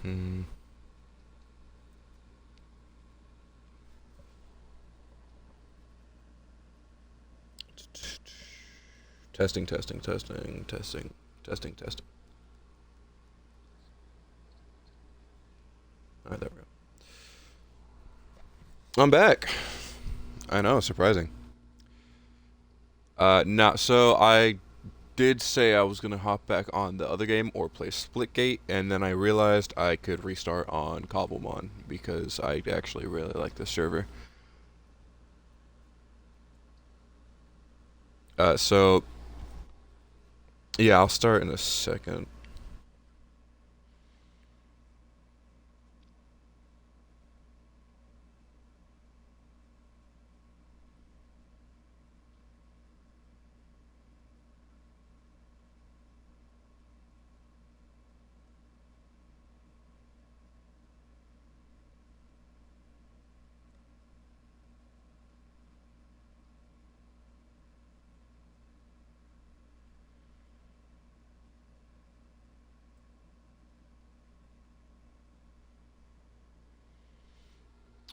Mm. Testing, testing, testing, testing, testing, testing. All right, there we go. I'm back. I know, surprising. No, so I did say I was gonna hop back on the other game or play Splitgate, and then I realized I could restart on Cobblemon because I actually really like this server. So yeah, I'll start in a second.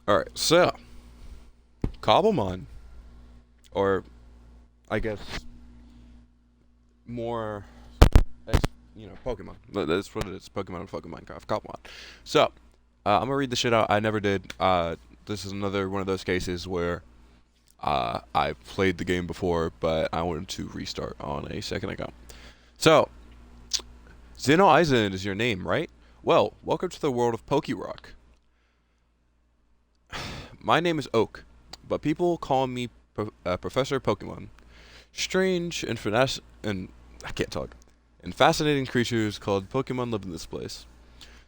All right, so Cobblemon, or I guess more, as Pokemon. That's what it is. Pokemon and fucking Minecraft. Cobblemon. So I'm gonna read the shit out. I never did. This is another one of those cases where I played the game before, but I wanted to restart on a second account. So, Zeno Eisen is your name, right? Well, welcome to the world of Pokerock. My name is Oak, but people call me Professor Pokemon. Strange and I can't talk. And fascinating creatures called Pokemon live in this place.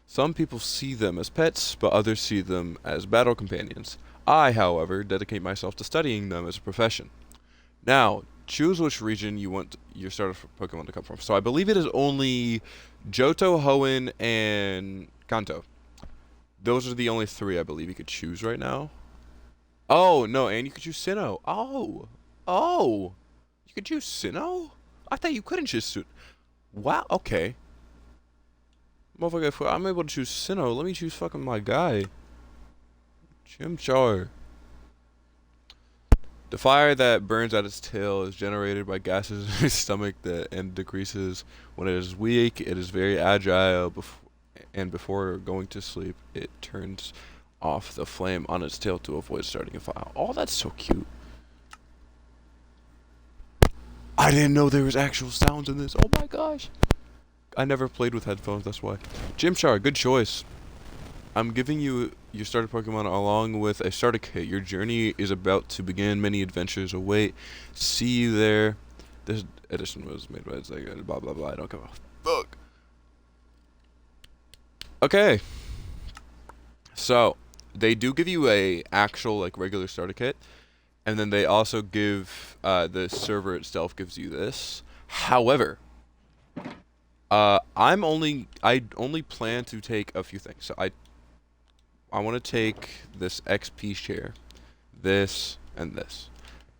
Some people see them as pets, but others see them as battle companions. I, however, dedicate myself to studying them as a profession. Now, choose which region you want your starter Pokemon to come from. So I believe it is only Johto, Hoenn, and Kanto. Those are the only three I believe you could choose right now. Oh, no, and you could choose Sinnoh. Oh. You could choose Sinnoh? I thought you couldn't choose Wow, okay. Motherfucker, if I'm able to choose Sinnoh, let me choose fucking my guy. Chimchar. The fire that burns at its tail is generated by gases in its stomach and decreases when it is weak. It is very agile, and before going to sleep, it turns off the flame on its tail to avoid starting a fire. Oh, that's so cute. I didn't know there was actual sounds in this. Oh my gosh. I never played with headphones, that's why. Chimchar, good choice. I'm giving you your starter Pokemon along with a starter kit. Your journey is about to begin. Many adventures await. See you there. This edition was made by Sega. Blah blah blah. I don't give a fuck. Okay. So they do give you a actual like regular starter kit, and then they also give the server itself gives you this. However, I only plan to take a few things. So I want to take this XP share, this, and this.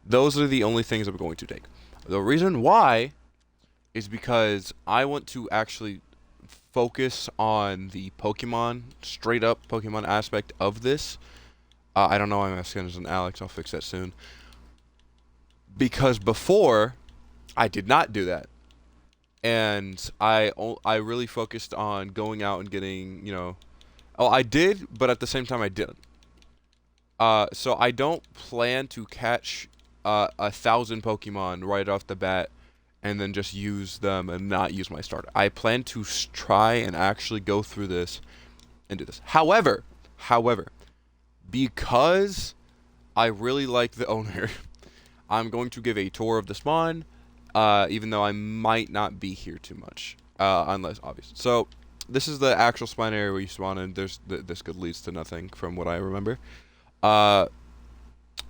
Those are the only things I'm going to take. The reason why is because I want to actually focus on the Pokemon, straight up Pokemon aspect of this. I don't know why my skin is an Alex. I'll fix that soon. Because before, I did not do that. And I really focused on going out and getting. Oh, I did, but at the same time I didn't. So I don't plan to catch 1,000 Pokemon right off the bat and then just use them and not use my starter. I plan to try and actually go through this and do this. However, because I really like the owner, I'm going to give a tour of the spawn, even though I might not be here too much, unless obvious. So this is the actual spawn area where you spawn in. This could leads to nothing from what I remember.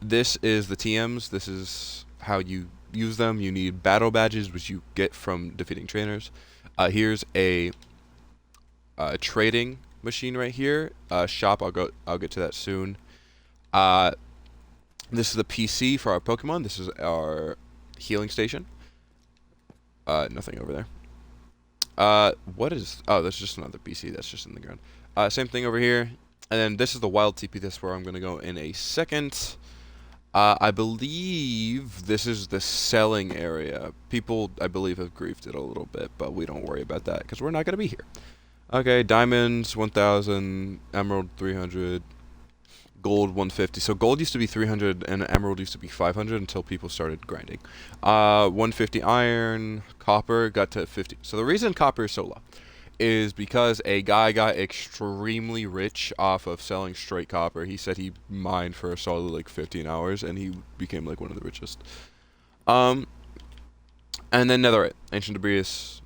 This is the TMs. This is how you use them. You need battle badges, which you get from defeating trainers. Here's a trading machine right here. Shop. I'll get to that soon. This is the PC for our Pokemon. This is our healing station. Nothing over there. What is? Oh, that's just another PC. That's just in the ground. Same thing over here. And then this is the wild TP. This is where I'm going to go in a second. I believe this is the selling area. People, I believe, have griefed it a little bit, but we don't worry about that because we're not going to be here. Okay, diamonds 1,000, emerald 300, gold 150. So gold used to be 300 and emerald used to be 500 until people started grinding. 150 iron, copper got to 50. So the reason copper is so low is because a guy got extremely rich off of selling straight copper. He said he mined for a solid like 15 hours and he became like one of the richest. And then netherite, ancient debris is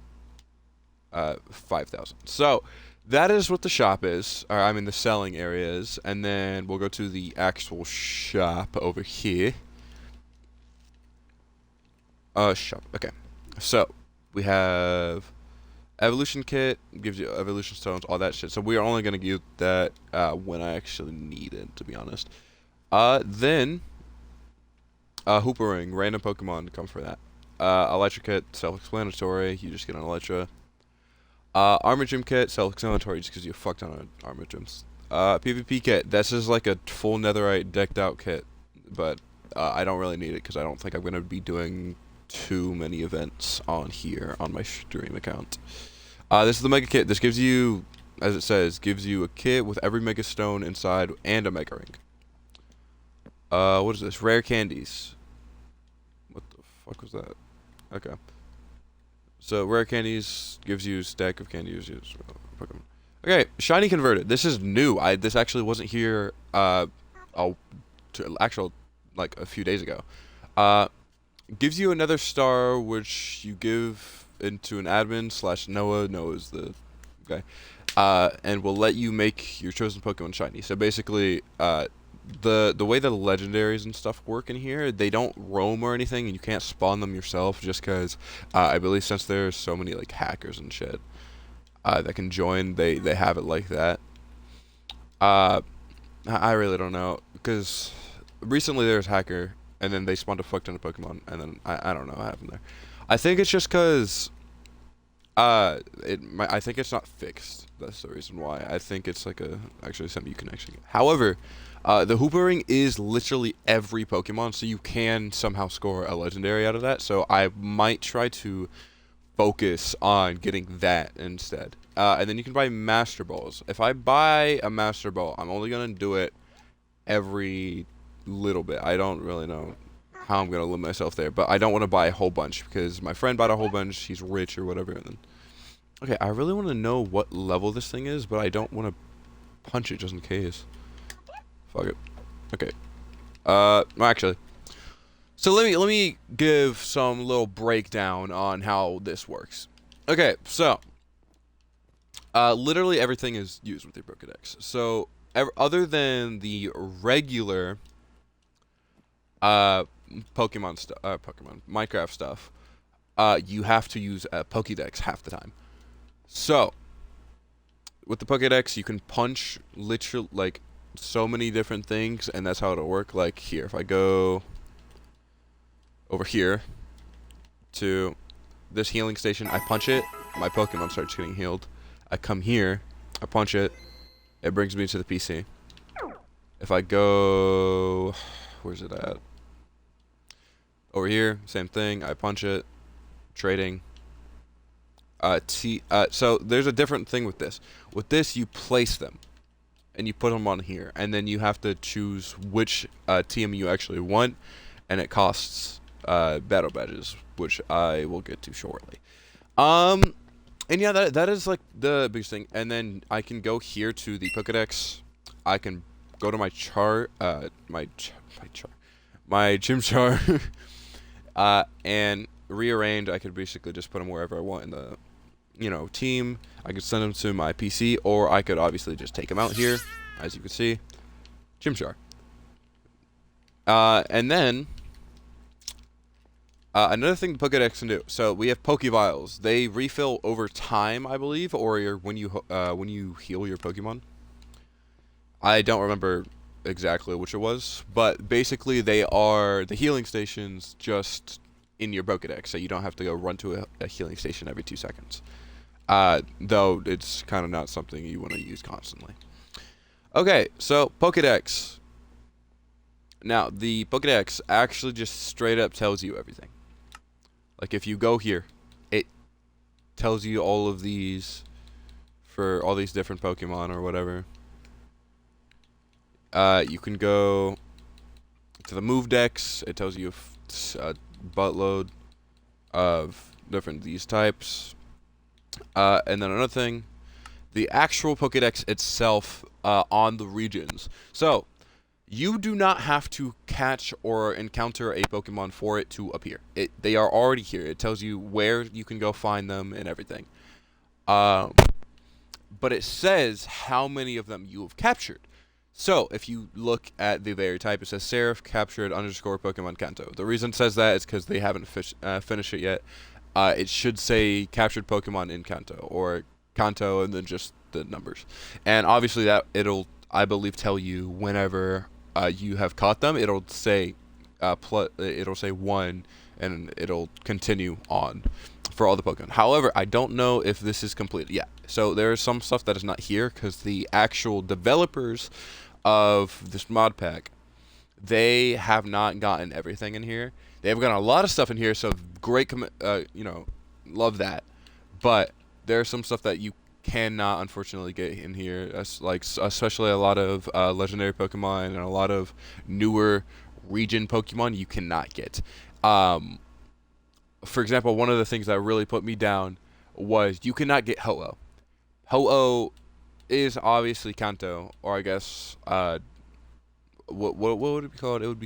5,000. So that is what the shop is, or I mean the selling area is, and then we'll go to the actual shop over here. Shop. Okay. So we have evolution kit, gives you evolution stones, all that shit. So we are only going to get that when I actually need it, to be honest. Then Hooper Ring, random Pokemon come for that. Elytra kit, self-explanatory. You just get an Elytra. Armor gym kit, self-explanatory. Just gives you a fuck ton of armor gyms. PvP kit. This is like a full netherite decked out kit, but I don't really need it because I don't think I'm going to be doing too many events on here on my stream account. This is the mega kit. This gives you, as it says, gives you a kit with every mega stone inside and a mega ring. What is this? Rare candies. What the fuck was that? Okay. So rare candies gives you a stack of candies. Okay, shiny converted. This is new. This actually wasn't here. Actual like a few days ago. Gives you another star, which you give into an admin / Noah. Noah is the guy. And will let you make your chosen Pokemon shiny. So basically, the way the legendaries and stuff work in here, they don't roam or anything, and you can't spawn them yourself just because I believe since there's so many like hackers and shit that can join, they have it like that. I really don't know because recently there was hacker. And then they spawned a fuck ton of Pokemon, and then I don't know what happened there. I think it's just because I think it's not fixed. That's the reason why. I think it's like actually something you can actually get. However, the Hooper Ring is literally every Pokemon, so you can somehow score a legendary out of that. So I might try to focus on getting that instead. And then you can buy Master Balls. If I buy a Master Ball, I'm only gonna do it every little bit. I don't really know how I'm gonna limit myself there, but I don't want to buy a whole bunch because my friend bought a whole bunch. He's rich or whatever. And then, okay, I really want to know what level this thing is, but I don't want to punch it just in case. Fuck it. Okay. Well, actually, so let me give some little breakdown on how this works. Okay, so literally everything is used with your Pokedex. So other than the regular Minecraft stuff, you have to use a Pokédex half the time. So, with the Pokédex, you can punch literally like so many different things, and that's how it'll work. Like here, if I go over here to this healing station, I punch it, my Pokemon starts getting healed. I come here, I punch it, it brings me to the PC. If I go, where's it at? Over here, same thing. I punch it. Trading. So there's a different thing with this. With this, you place them, and you put them on here, and then you have to choose which TM you actually want, and it costs battle badges, which I will get to shortly. And yeah, that is like the biggest thing. And then I can go here to the Pokedex. I can go to my chart, my Chimchar. And rearrange. I could basically just put them wherever I want in the, team. I could send them to my PC, or I could obviously just take them out here, as you can see. Chimchar. And then another thing the Pokédex can do. So we have Pokevials. They refill over time, I believe, or when you heal your Pokemon. I don't remember exactly which it was, but basically they are the healing stations just in your Pokedex, so you don't have to go run to a healing station every 2 seconds. Though it's kind of not something you want to use constantly. Okay, so Pokédex. Now, the Pokédex actually just straight up tells you everything. Like, if you go here, it tells you all of these for all these different Pokemon or whatever. You can go to the move dex. It tells you a buttload of different these types. And then another thing, the actual Pokédex itself on the regions. So, you do not have to catch or encounter a Pokemon for it to appear. They are already here. It tells you where you can go find them and everything. But it says how many of them you have captured. So, if you look at the very type, it says Seraph captured _ Pokemon Kanto. The reason it says that is because they haven't finished it yet. It should say captured Pokemon in Kanto, or Kanto and then just the numbers. And obviously that it'll, I believe, tell you whenever you have caught them. It'll say it'll say 1, and it'll continue on for all the Pokemon. However, I don't know if this is complete yet. So there is some stuff that is not here because the actual developers of this mod pack, they have not gotten everything in here. They have gotten a lot of stuff in here, so great, love that. But there's some stuff that you cannot, unfortunately, get in here. Like, especially a lot of legendary Pokemon and a lot of newer region Pokemon you cannot get. For example, one of the things that really put me down was you cannot get Ho-Oh. Ho-Oh is obviously Kanto, or I guess what would it be called? It would be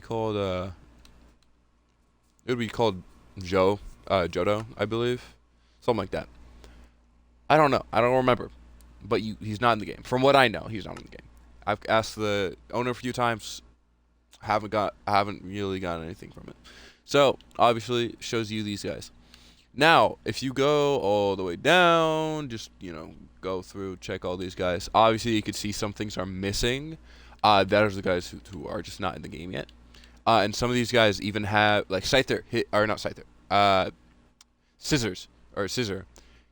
called Johto, I believe, something like that. I don't know. I don't remember, but he's not in the game. From what I know, he's not in the game. I've asked the owner a few times. Haven't really gotten anything from it. So obviously it shows you these guys. Now, if you go all the way down, just go through, check all these guys. Obviously, you can see some things are missing. That are the guys who are just not in the game yet. And some of these guys even have, like Scissor.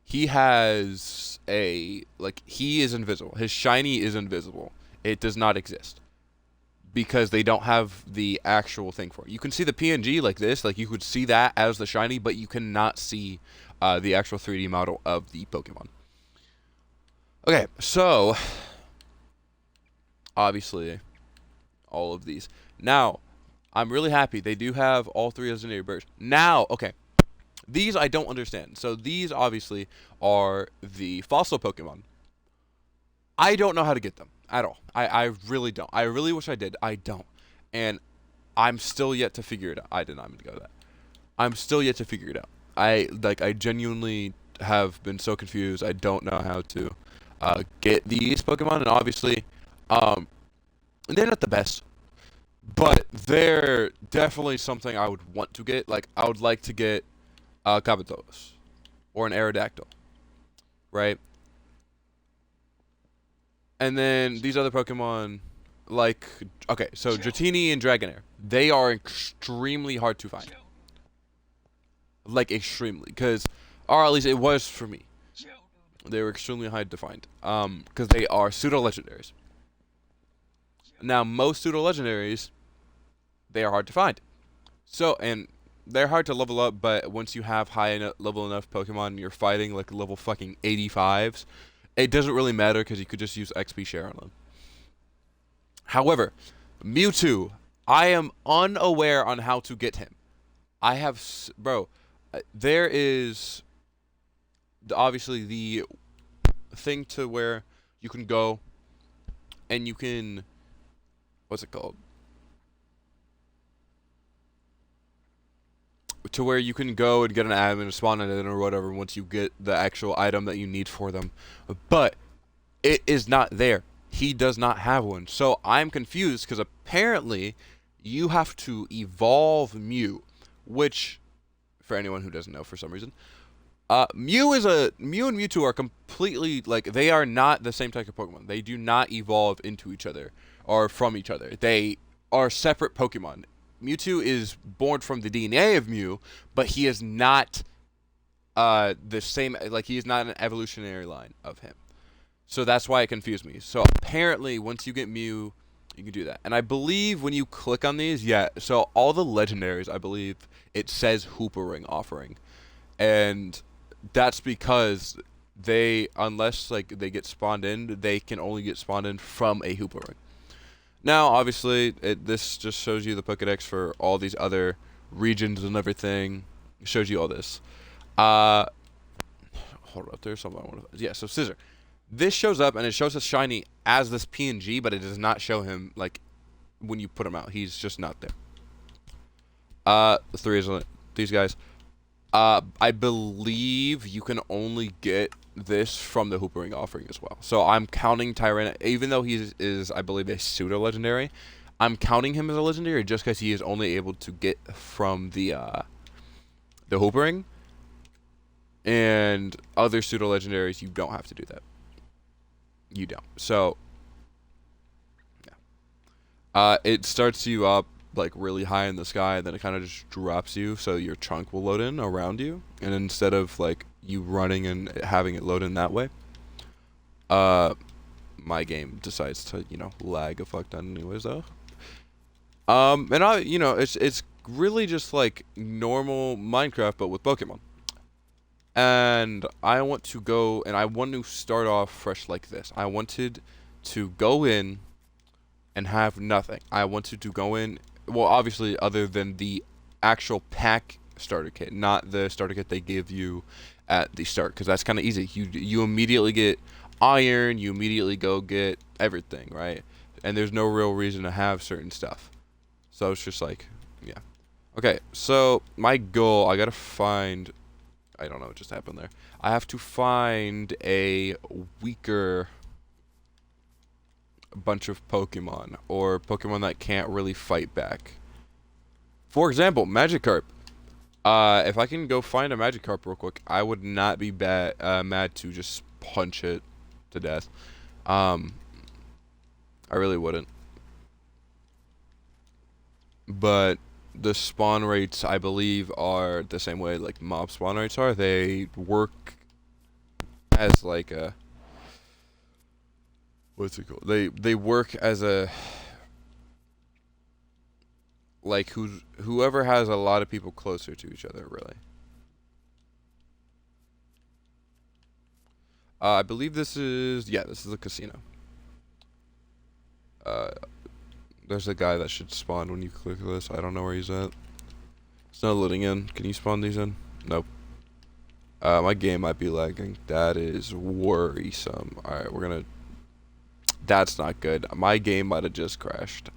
He has he is invisible. His shiny is invisible. It does not exist because they don't have the actual thing for it. You can see the PNG like this, like you could see that as the shiny, but you cannot see the actual 3D model of the Pokemon. Okay, so obviously all of these. Now, I'm really happy they do have all 3 legendary birds. Now, okay, these I don't understand. So these obviously are the fossil Pokemon. I don't know how to get them at all. I really don't. I really wish I did. I don't. And I'm still yet to figure it out. I did not mean to go to that. I'm still yet to figure it out. I genuinely have been so confused. I don't know how to get these Pokemon. And obviously, they're not the best. But they're definitely something I would want to get. Like, I would like to get Kabutops or an Aerodactyl, right? And then these other Pokemon, like, okay, so Dratini and Dragonair, they are extremely hard to find. Like, extremely, or at least it was for me. They were extremely hard to find, because they are pseudo-legendaries. Now, most pseudo-legendaries, they are hard to find. So, and they're hard to level up, but once you have level enough Pokemon and you're fighting like level fucking 85s, it doesn't really matter because you could just use XP share on them. However, Mewtwo, I am unaware on how to get him. There is obviously the thing to where you can go and you can, what's it called? To where you can go and get an item and spawn it in or whatever once you get the actual item that you need for them. But it is not there. He does not have one. So I'm confused because apparently you have to evolve Mew, which, for anyone who doesn't know for some reason, Mew and Mewtwo are completely, like, they are not the same type of Pokemon. They do not evolve into each other or from each other. They are separate Pokemon. Mewtwo is born from the DNA of Mew, but he is not the same, like he is not an evolutionary line of him. So that's why it confused me. So apparently, once you get Mew, you can do that. And I believe when you click on these, yeah. So all the legendaries, I believe it says Hooper offering, and that's because they, unless like they get spawned in, they can only get spawned in from a Hooper. Now, obviously, this just shows you the Pokedex for all these other regions and everything. It shows you all this. Uh, hold up, there's something I want to. Yeah, so Scissor. This shows up and it shows us shiny as this PNG, but it does not show him like when you put him out. He's just not there. The three is these guys. I believe you can only get this from the Hoopering offering as well. So I'm counting Tyrant, even though he is I believe a pseudo legendary. I'm counting him as a legendary just because he is only able to get from the Hoopering, and other pseudo legendaries you don't have to do that. You don't. So yeah. It starts you up like really high in the sky, and then it kind of just drops you, so your chunk will load in around you, and instead of like you running and having it load in that way, my game decides to lag a fuck ton anyways though. And it's really just like normal Minecraft but with Pokemon. And I want to go and I want to start off fresh like this. I wanted to go in and have nothing. I wanted to go in, well, obviously, other than the actual pack starter kit, not the starter kit they give you at the start, because that's kind of easy. You immediately get iron, you immediately go get everything, right? And there's no real reason to have certain stuff. So it's just like, yeah. Okay, so my goal, I gotta find. I don't know what just happened there. I have to find a weaker bunch of Pokemon, or Pokemon that can't really fight back. For example, Magikarp. If I can go find a Magikarp real quick, I would not be mad to just punch it to death. I really wouldn't. But the spawn rates, I believe, are the same way like mob spawn rates are. They work as like a, what's it called? They work as a, like whoever has a lot of people closer to each other, really. I believe this is a casino. Uh, there's a guy that should spawn when you click this. I don't know where he's at. It's not loading in. Can you spawn these in? Nope. My game might be lagging. That is worrisome. Alright, we're gonna. That's not good. My game might have just crashed.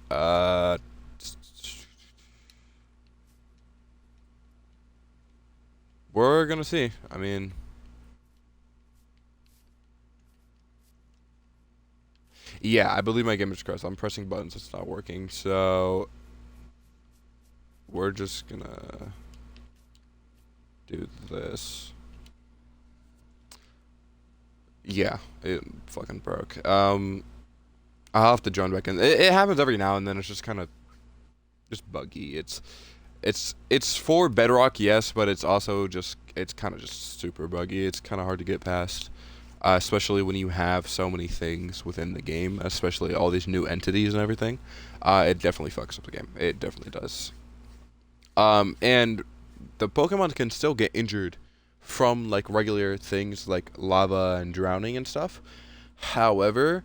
We're gonna see. I mean. Yeah, I believe my game is crashed. I'm pressing buttons. It's not working. So. We're just gonna do this. Yeah, it fucking broke. I'll have to join back in. It happens every now and then. It's just kind of just buggy. It's for Bedrock, yes, but it's also just it's kind of just super buggy. It's kind of hard to get past, especially when you have so many things within the game, especially all these new entities and everything. It definitely fucks up the game. It definitely does. And the Pokemon can still get injured from like regular things like lava and drowning and stuff. However,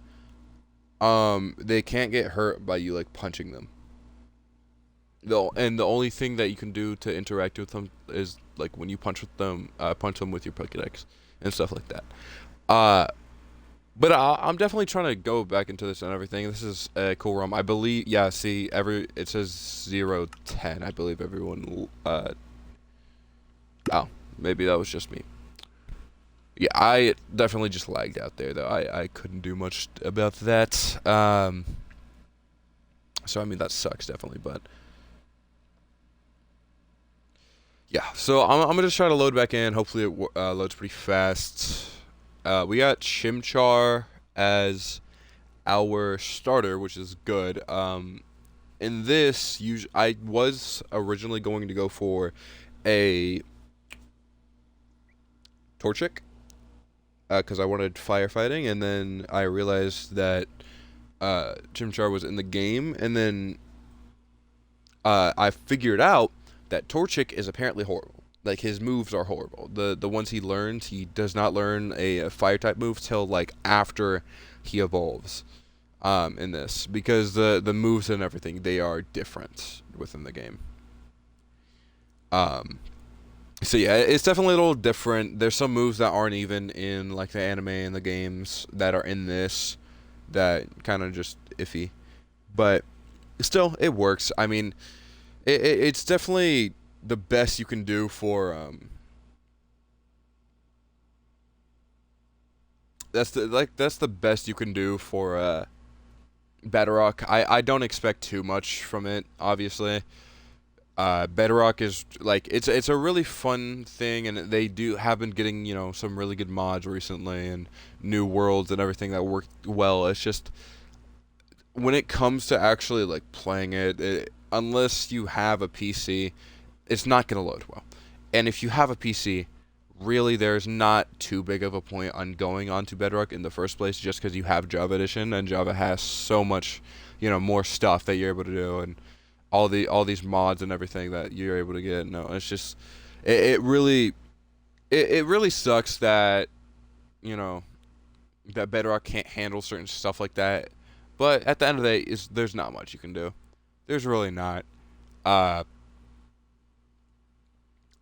they can't get hurt by you like punching them. The only thing that you can do to interact with them is like when you punch them with your Pokedex and stuff like that. But I'm definitely trying to go back into this and everything. This is a cool ROM. I believe. Yeah. See, it says 010. I believe everyone. Oh, maybe that was just me. Yeah, I definitely just lagged out there though. I couldn't do much about that. So I mean that sucks definitely, but yeah. So I'm gonna just try to load back in. Hopefully it loads pretty fast. We got Chimchar as our starter, which is good. In this, I was originally going to go for a Torchic, because I wanted firefighting, and then I realized that Chimchar was in the game, and then I figured out that Torchic is apparently horrible. Like his moves are horrible. The ones he learns, he does not learn a fire type move till like after he evolves. In this because the moves and everything they are different within the game. Um, so yeah, it's definitely a little different. There's some moves that aren't even in like the anime and the games that are in this that kind of just iffy, but still it works. I mean, it's definitely the best you can do for that's the best you can do for Bedrock. I don't expect too much from it, obviously. Bedrock is like it's a really fun thing, and they do have been getting some really good mods recently and new worlds and everything that work well. It's just when it comes to actually like playing unless you have a PC, it's not gonna load well. And if you have a PC, really there's not too big of a point on going onto Bedrock in the first place, just because you have Java Edition and Java has so much, more stuff that you're able to do and all these mods and everything that you're able to get. No, it's just it really it really sucks that you know that Bedrock can't handle certain stuff like that. But at the end of the day, there's not much you can do. There's really not. Uh,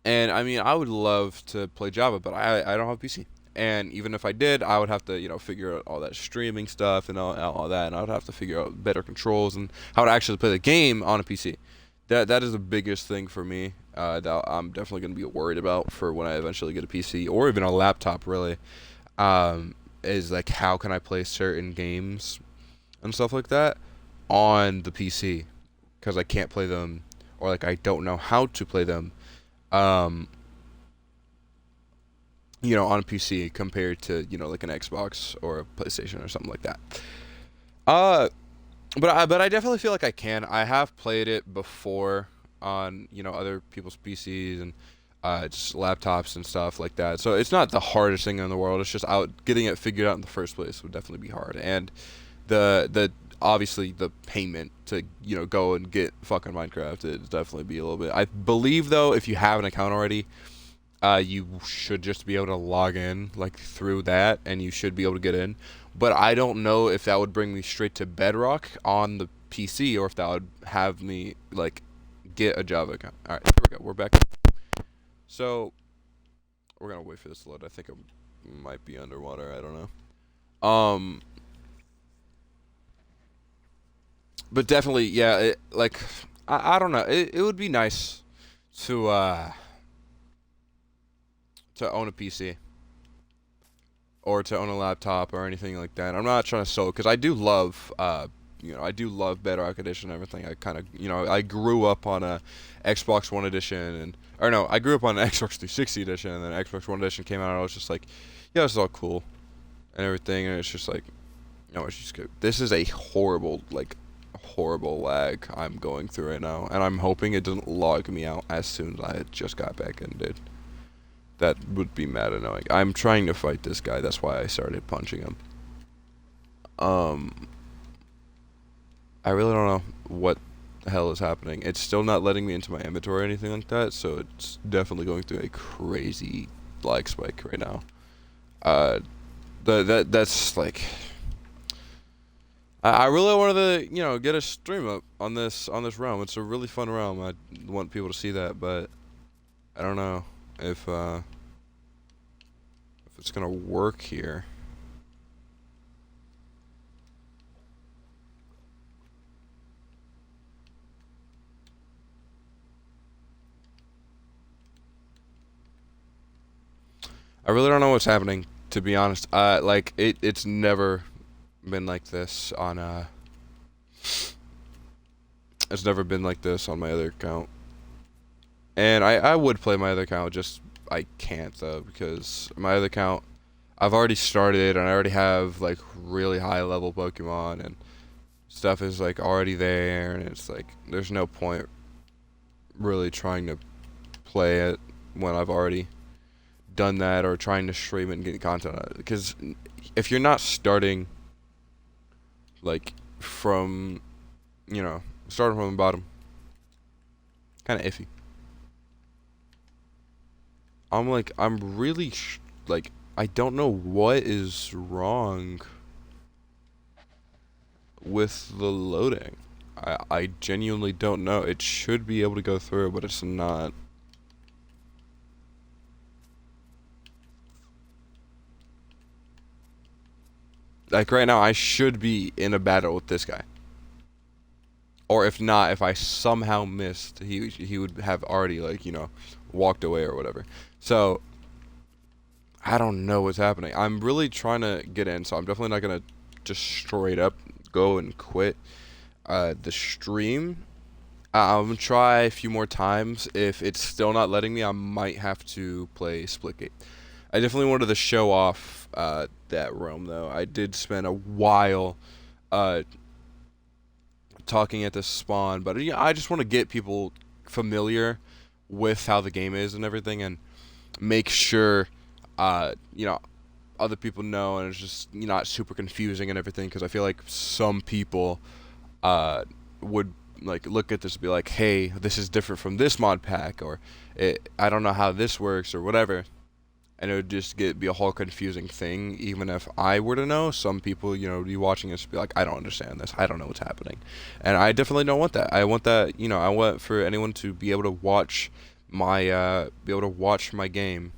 and I mean, I would love to play Java, but I don't have a PC. And even if I did, I would have to figure out all that streaming stuff and all that, and I would have to figure out better controls and how to actually play the game on a PC. That is the biggest thing for me that I'm definitely going to be worried about for when I eventually get a PC or even a laptop. Really, is like how can I play certain games and stuff like that on the PC because I can't play them or like I don't know how to play them. Um, on a PC compared to like an Xbox or a PlayStation or something like that. Uh, but I definitely feel like I can. I have played it before on other people's PCs and just laptops and stuff like that. So it's not the hardest thing in the world. It's just getting it figured out in the first place would definitely be hard. And the obviously the payment to go and get fucking Minecraft it'd definitely be a little bit. I believe though if you have an account already. You should just be able to log in like through that, and you should be able to get in. But I don't know if that would bring me straight to Bedrock on the PC, or if that would have me like get a Java account. All right, here we go. We're back. So we're gonna wait for this to load. I think it might be underwater. I don't know. But definitely, yeah. I don't know. It would be nice to own a PC or to own a laptop or anything like that. I'm not trying to sell because I do love I do love Bedrock Edition and everything. I kind of I grew up on a Xbox One edition or no, I grew up on an Xbox 360 edition, and then Xbox One edition came out and I was just like, yeah, this is all cool and everything, and it's just like it's just good. This is a horrible lag I'm going through right now, and I'm hoping it doesn't log me out as soon as I just got back in, dude. That would be mad annoying. I'm trying to fight this guy. That's why I started punching him. I really don't know what the hell is happening. It's still not letting me into my inventory or anything like that, so it's definitely going through a crazy lag spike right now. That's like I really wanted to get a stream up on this realm. It's a really fun realm. I want people to see that, but I don't know if it's gonna work here. I really don't know what's happening, to be honest. Like it's never been like this on it's never been like this on my other account. And I would play my other account, just I can't though, because my other account I've already started and I already have like really high level Pokemon and stuff is like already there, and it's like there's no point really trying to play it when I've already done that or trying to stream it and get content out of it. Because if you're not starting, like, from, starting from the bottom, kind of iffy. I'm really, I don't know what is wrong with the loading. I genuinely don't know. It should be able to go through, but it's not. Like right now, I should be in a battle with this guy. Or if not, if I somehow missed, he would have already walked away or whatever. So I don't know what's happening. I'm really trying to get in, so I'm definitely not gonna just straight up go and quit the stream. I'm gonna try a few more times. If it's still not letting me, I might have to play Splitgate. I definitely wanted to show off that room, though. I did spend a while talking at the spawn, but I just want to get people familiar with how the game is and everything, and make sure, other people know, and it's just not super confusing and everything, because I feel like some people would look at this and be like, hey, this is different from this mod pack, or I don't know how this works, or whatever. And it would just be a whole confusing thing. Even if I were to know, some people, be watching this be like, I don't understand this. I don't know what's happening. And I definitely don't want that. I want that, I want for anyone to be able to watch my game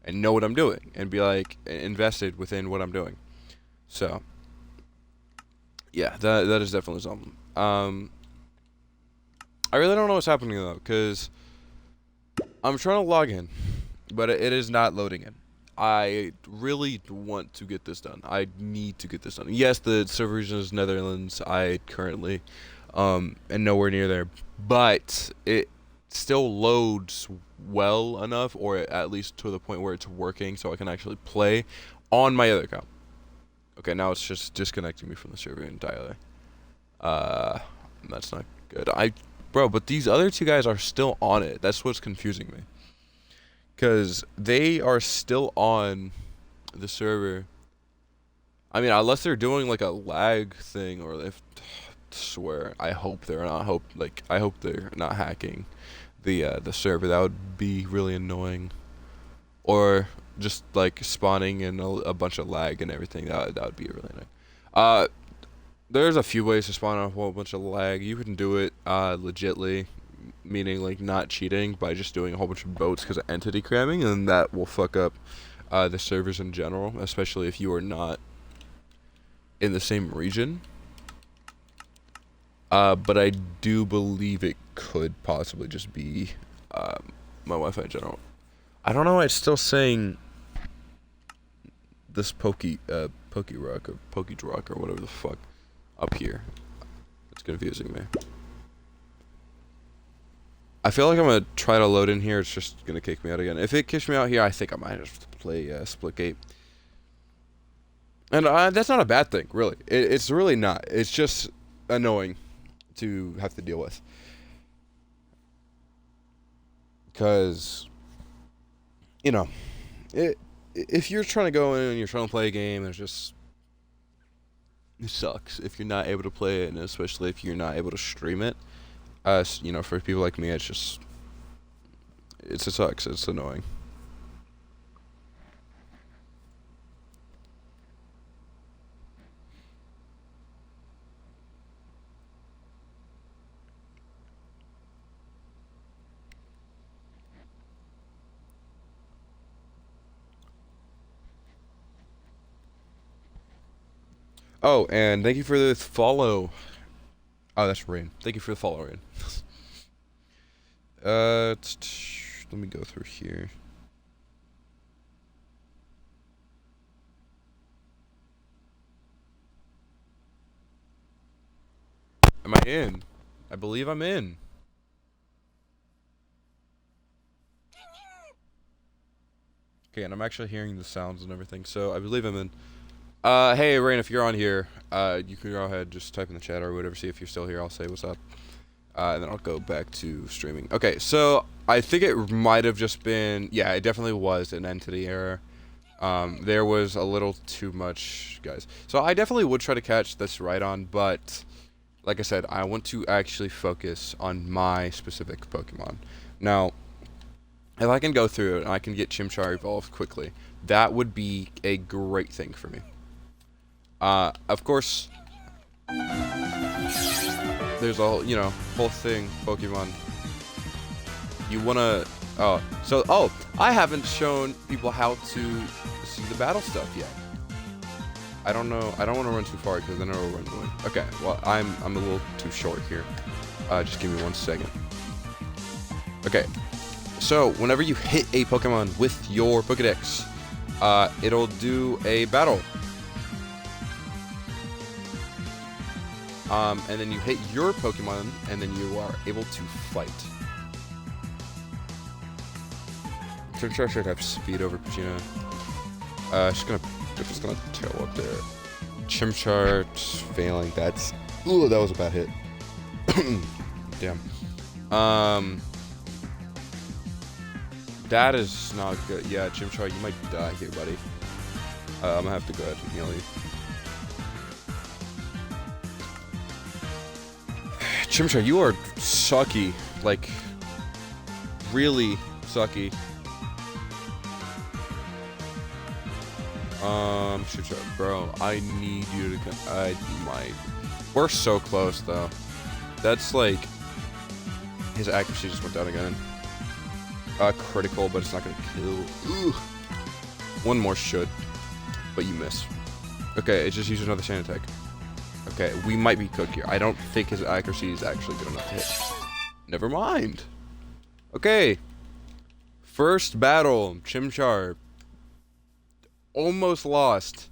and know what I'm doing and be invested within what I'm doing. So yeah, that is definitely something. I really don't know what's happening though, because I'm trying to log in, but it is not loading in. I really want to get this done. I need to get this done. Yes, the server region is Netherlands. I currently and nowhere near there, but it still loads well enough, or at least to the point where it's working, so I can actually play on my other account. Okay, now it's just disconnecting me from the server entirely. That's not good. Bro, but these other two guys are still on it. That's what's confusing me. Because they are still on the server. I mean, unless they're doing a lag thing, or if swear, I hope they're not. I hope they're not hacking the server. That would be really annoying. Or just spawning in a bunch of lag and everything. That would be really annoying. There's a few ways to spawn a whole bunch of lag. You can do it legitly, meaning not cheating, by just doing a whole bunch of boats because of entity cramming, and that will fuck up the servers in general, especially if you are not in the same region. But I do believe it could possibly just be my Wi-Fi in general. I don't know why it's still saying this Pokey Rock or Pokey Rock or whatever the fuck up here. It's confusing me. I feel like I'm gonna try to load in here. It's just gonna kick me out again. If it kicks me out here, I think I might just play Splitgate. And that's not a bad thing, really. It's really not. It's just annoying to have to deal with. Because, if you're trying to go in and you're trying to play a game, it sucks if you're not able to play it, and especially if you're not able to stream it. For people like me, it sucks. It's annoying. Oh, and thank you for the follow. Oh, that's Rain. Thank you for the follow, Rain. Let me go through here. Am I in? I believe I'm in. Okay, and I'm actually hearing the sounds and everything, so I believe I'm in. Hey, Rain, if you're on here, you can go ahead, just type in the chat or whatever, see if you're still here. I'll say what's up. And then I'll go back to streaming. Okay, so I think it might have just been, yeah, it definitely was an entity error. There was a little too much, guys. So I definitely would try to catch this right on, but like I said, I want to actually focus on my specific Pokemon. Now, if I can go through it and I can get Chimchar evolved quickly, that would be a great thing for me. Of course, there's a whole thing, Pokemon. You wanna, I haven't shown people how to see the battle stuff yet. I don't know, I don't want to run too far because then it'll run away. Okay, well, I'm a little too short here. Just give me 1 second. Okay, so whenever you hit a Pokemon with your Pokedex, it'll do a battle. And then you hit your Pokemon, and then you are able to fight. Chimchar should have speed over Pachina. Just gonna tail up there. Chimchar failing. Ooh, that was a bad hit. Damn. That is not good. Yeah, Chimchar, you might die here, buddy. I'm gonna have to go ahead and heal you. Chimchar, you are sucky. Like, really sucky. Chimchar, bro, I need you to come. We're so close, though. That's like, his accuracy just went down again. Critical, but it's not gonna kill. Ooh. One more should, but you miss. Okay, it just used another sand attack. Okay, we might be cooked here. I don't think his accuracy is actually good enough to hit. Never mind. Okay. First battle, Chimchar. Almost lost.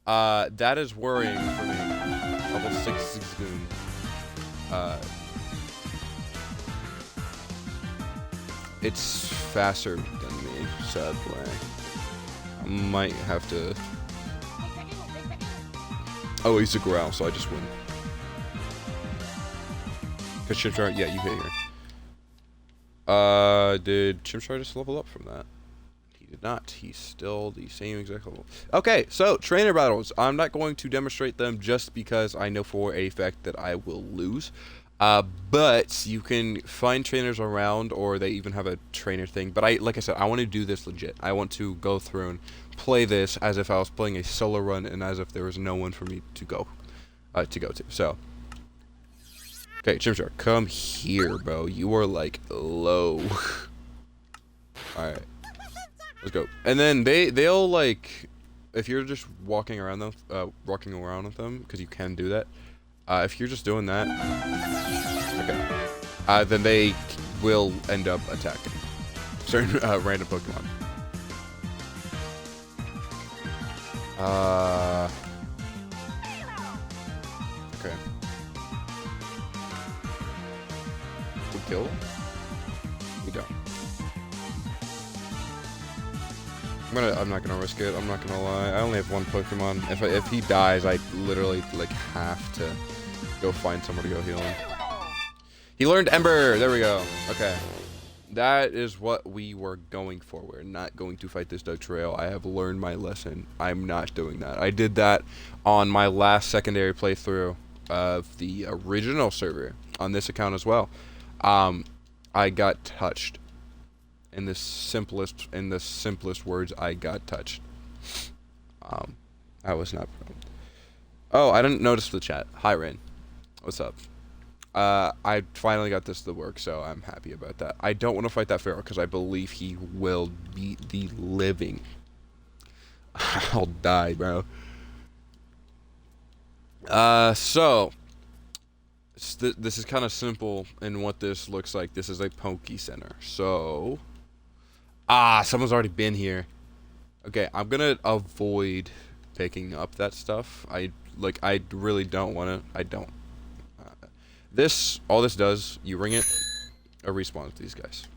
That is worrying for me. Level 6 Zigzagoon. It's faster than me, sadly. I might have to... Oh, he's a growl, so I just win. Cause Chimchar, yeah, you hit here. Did Chimchar just level up from that? He did not. He's still the same exact level. Okay, so trainer battles. I'm not going to demonstrate them just because I know for a fact that I will lose. But you can find trainers around, or they even have a trainer thing. But like I said, I want to do this legit. I want to go through and play this as if I was playing a solo run and as if there was no one for me to go to. So, okay, Chimchar, come here, bro. You are like low. All right, let's go. And then they'll like, if you're just walking around with them, because you can do that. If you're just doing that, okay, then they will end up attacking certain random Pokemon. Okay. We kill? We don't. I'm not gonna risk it. I'm not gonna lie. I only have one Pokemon. If he dies, I literally like have to go find somewhere to go heal him. He learned Ember. There we go. Okay. That is what we were going for. We're not going to fight this Doug Trail. I have learned my lesson. I'm not doing that. I did that on my last secondary playthrough of the original server on this account as well. I got touched. In the simplest words, I got touched. I was not. Oh, I didn't notice the chat. Hi, Rain. What's up? I finally got this to work, so I'm happy about that. I don't want to fight that Pharaoh because I believe he will beat the living. I'll die, bro. So this is kind of simple in what this looks like. This is a Poke Center. So, someone's already been here. Okay, I'm gonna avoid picking up that stuff. I really don't want to. I don't. All this does, you ring it, or respawn with these guys.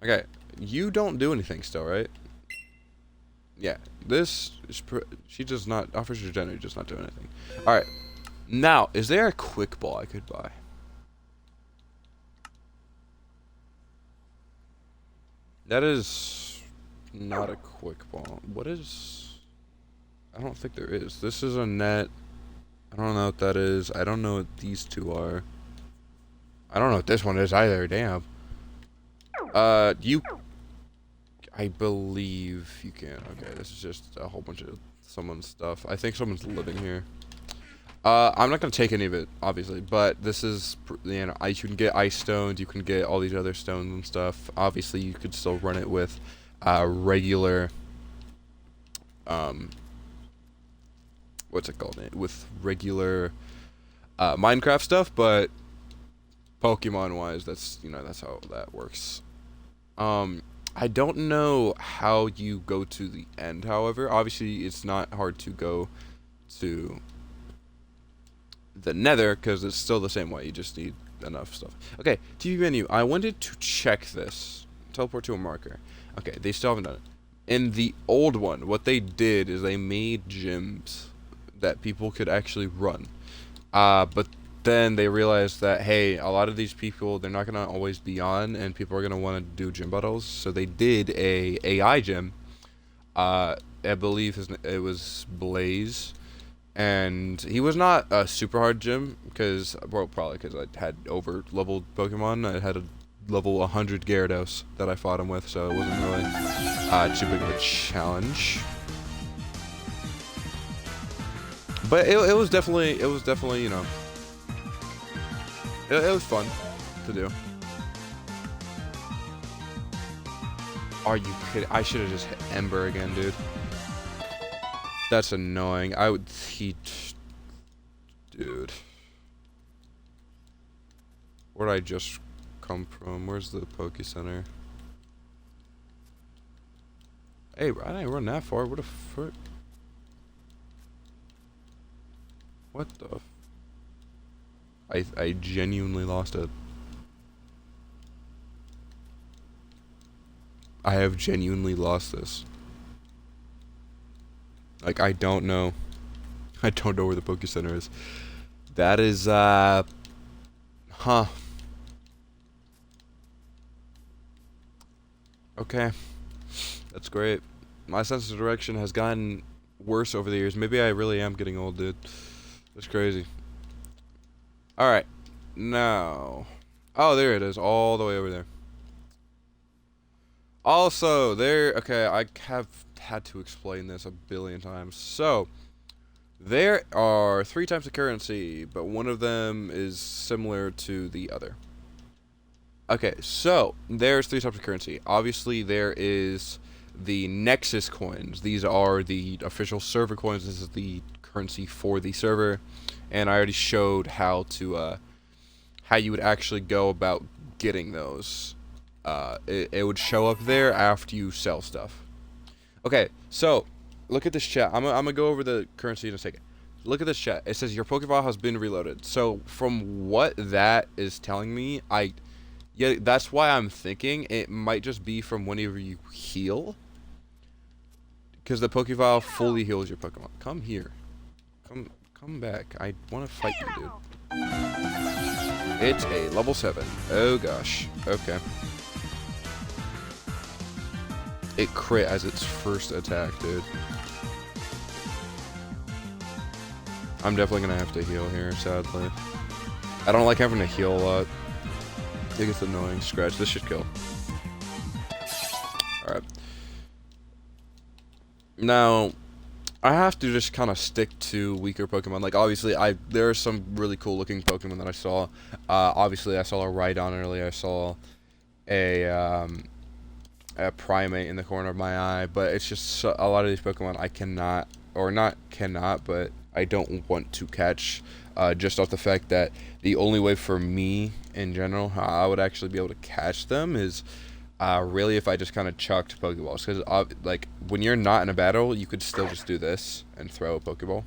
Okay, you don't do anything still, right? Yeah, this is she does not, Officer Jenny does not do anything. Alright, now, is there a quick ball I could buy? That is not a quick ball. What is... I don't think there is. This is a net. I don't know what that is. I don't know what these two are. I don't know what this one is either. Damn. You... I believe you can. Okay, this is just a whole bunch of someone's stuff. I think someone's living here. I'm not gonna take any of it, obviously, but this is, you know, you can get ice stones, you can get all these other stones and stuff. Obviously, you could still run it with, regular, um, what's it called? With regular, Minecraft stuff, but Pokemon-wise, that's, you know, that's how that works. I don't know how you go to the end, however. Obviously, it's not hard to go to the nether because it's still the same way. You just need enough stuff. Okay, TV menu. I wanted to check this. Teleport to a marker. Okay, they still haven't done it. In the old one, what they did is they made gyms that people could actually run. But then they realized that, hey, a lot of these people, they're not gonna always be on, and people are gonna want to do gym battles. So they did a AI gym. I believe it was Blaze, and he was not a super hard gym because, well, probably because I had over leveled Pokemon. I had a level 100 Gyarados that I fought him with, so it wasn't really too big of a challenge. But it was definitely you know, it was fun to do. Are you kidding? I should have just hit Ember again, dude. That's annoying. Dude. Where'd I just come from? Where's the Poke Center? Hey, I didn't run that far. What the frick? What the? I genuinely lost it. I have genuinely lost this. Like, I don't know. I don't know where the Poke Center is. That is, huh. Okay. That's great. My sense of direction has gotten worse over the years. Maybe I really am getting old, dude. That's crazy. Alright. Now. Oh, there it is. All the way over there. Also, okay, I have had to explain this a billion times. So, there are 3 types of currency, but one of them is similar to the other. Okay, so, there's 3 types of currency. Obviously, there is the Nexus coins. These are the official server coins. This is the currency for the server. And I already showed how you would actually go about getting those. It would show up there after you sell stuff. Okay, so look at this chat. I'm gonna go over the currency in a second. Look at this chat. It says your Pokeball has been reloaded. So from what that is telling me, yeah, that's why I'm thinking it might just be from whenever you heal, because the Pokeball fully heals your Pokemon. Come here, come back. I want to fight you, dude. It's a level 7. Oh gosh. Okay. It crit as its first attack, dude. I'm definitely gonna have to heal here, sadly. I don't like having to heal a lot. I think it's annoying. Scratch. This should kill. Alright. Now, I have to just kind of stick to weaker Pokemon. Like, obviously, there are some really cool looking Pokemon that I saw. Obviously, I saw a Rhydon earlier. I saw a Primate in the corner of my eye. But it's just a lot of these Pokemon I cannot, or not cannot, but I don't want to catch. Just off the fact that the only way for me, in general, how I would actually be able to catch them is really if I just kind of chucked Pokeballs. Because, like, when you're not in a battle, you could still just do this and throw a Pokeball.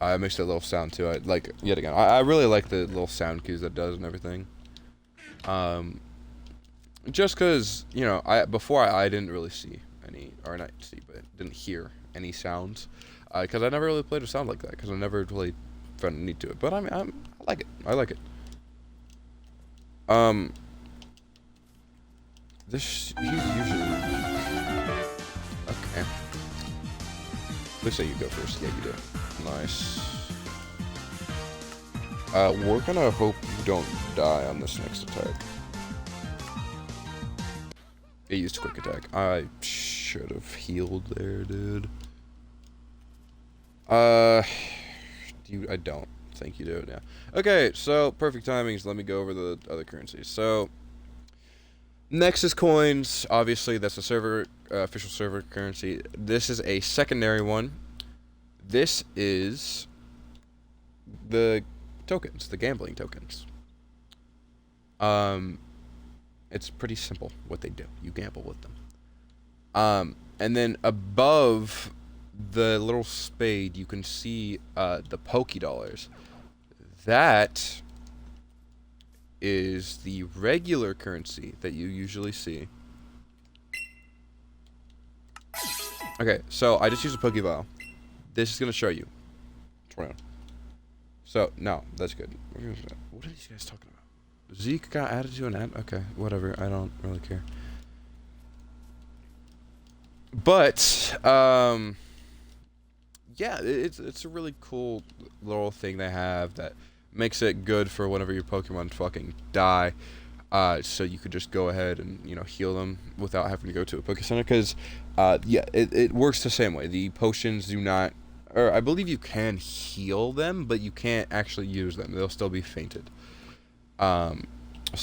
It makes a little sound too. Yet again, I really like the little sound cues that does and everything. Just because, you know, before I didn't really see any, or not see, but didn't hear any sounds. Because I never really played a sound like that. Because I never really found a need to it. But I mean, I like it. I like it. This, he's usually okay. Let's say you go first. Yeah, you do. Nice. We're gonna hope you don't die on this next attack. It used quick attack. I should have healed there, dude. Dude, I don't think you do it now. Okay, so perfect timings. Let me go over the other currencies. So, Nexus coins, obviously that's a server, official server currency. This is a secondary one. This is the tokens, the gambling tokens. It's pretty simple what they do. You gamble with them. And then above the little spade, you can see the Poké Dollars. That is the regular currency that you usually see. Okay, so I just used a Pokeball. This is gonna show you. So no, that's good. What are these guys talking about? Zeke got added to an ad. Okay, whatever. I don't really care. But yeah, it's a really cool little thing they have that makes it good for whenever your Pokemon fucking die. So you could just go ahead and, you know, heal them without having to go to a Poké Center. Because, yeah, it works the same way. The potions do not, or I believe you can heal them, but you can't actually use them. They'll still be fainted. So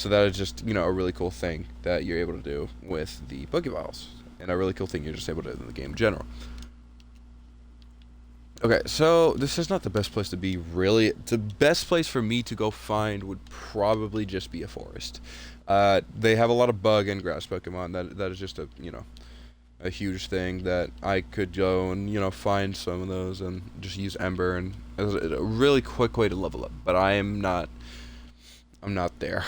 that is just, you know, a really cool thing that you're able to do with the Pokeballs. And a really cool thing you're just able to do in the game in general. Okay, so this is not the best place to be, really. The best place for me to go find would probably just be a forest. They have a lot of bug and grass Pokemon. That is just a, you know, a huge thing that I could go and, you know, find some of those and just use Ember, and it's a really quick way to level up. But I'm not there.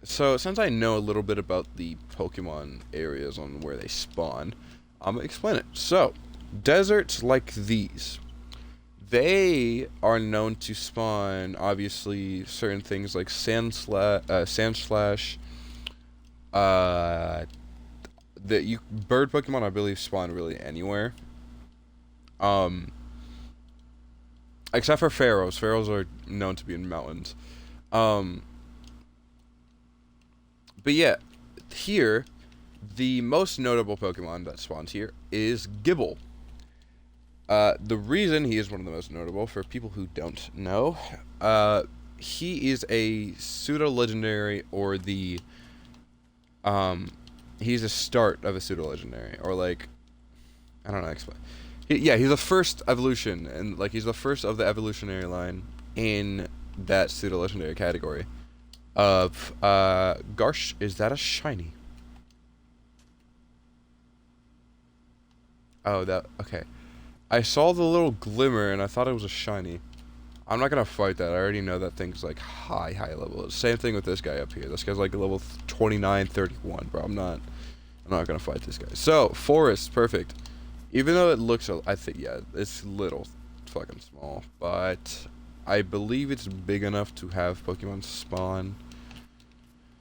So since I know a little bit about the Pokemon areas on where they spawn, I'm gonna explain it. So, deserts like these, they are known to spawn, obviously, certain things like Sand Slash, bird Pokemon, I believe, spawn really anywhere. Except for Pharaohs. Pharaohs are known to be in mountains. But yeah, here, the most notable Pokemon that spawns here is Gibble. The reason he is one of the most notable, for people who don't know, he is a pseudo-legendary, or the, he's a start of a pseudo-legendary, or like, I don't know how to explain. Yeah, he's the first evolution, and like, he's the first of the evolutionary line in that pseudo-legendary category of, Garsh. Is that a shiny? Oh, okay. I saw the little glimmer and I thought it was a shiny. I'm not gonna fight that. I already know that thing's like high level. Same thing with this guy up here. This guy's like level 29, 31, bro. I'm not gonna fight this guy. So, forest, perfect. Even though it looks, I think, yeah, it's little fucking small, but I believe it's big enough to have Pokemon spawn.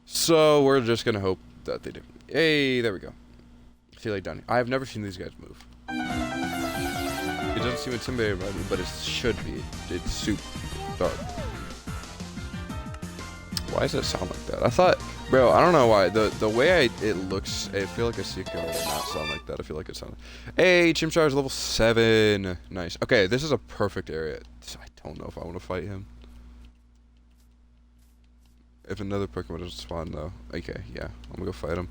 So, we're just gonna hope that they do. Hey, there we go. See, like down here. I have never seen these guys move. It doesn't seem intimidating by me, but it should be. It's super dark. Why does it sound like that? I thought, bro, I don't know why. The way it looks, I feel like a Seiko would not sound like that. I feel like it sounded. Hey, Chimchar is level 7. Nice. Okay, this is a perfect area. I don't know if I want to fight him. If another Pokemon doesn't spawn, though. Okay, yeah. I'm gonna go fight him.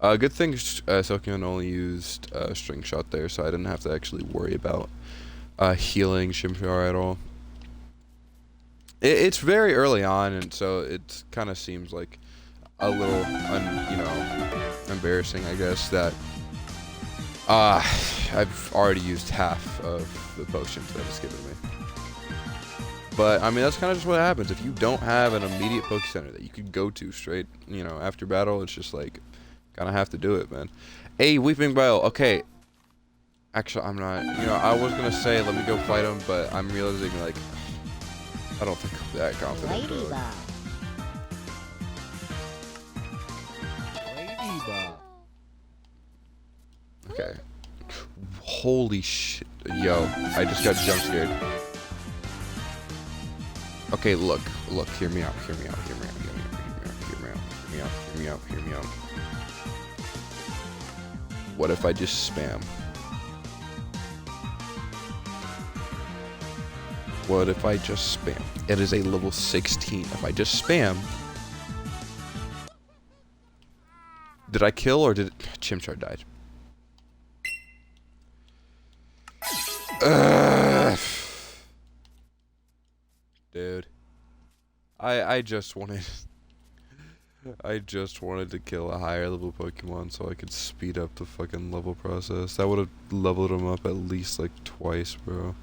Good thing Sokion only used String Shot there, so I didn't have to actually worry about healing Chimchar at all. It's very early on, and so it kind of seems like a little, you know, embarrassing, I guess, that I've already used half of the potions that it's given me. But, I mean, that's kind of just what happens. If you don't have an immediate Poke Center that you could go to straight, you know, after battle, it's just like, kind of have to do it, man. Hey, Weeping Bell. Okay. Actually, I'm not, you know, I was going to say let me go fight him, but I'm realizing, like, I don't think I'm that confident. Ladybug. Ladybug. Okay. Holy shit. Yo, I just got jump scared. Okay, look, hear me out, hear me out, hear me out, hear me out, hear me out, hear me out, hear me out, hear me out. What if I just spam? What if I just spam? It is a level 16. If I just spam... Did I kill or did... Chimchar died. Dude. I just wanted... I just wanted to kill a higher level Pokemon so I could speed up the fucking level process. That would have leveled him up at least like twice, bro.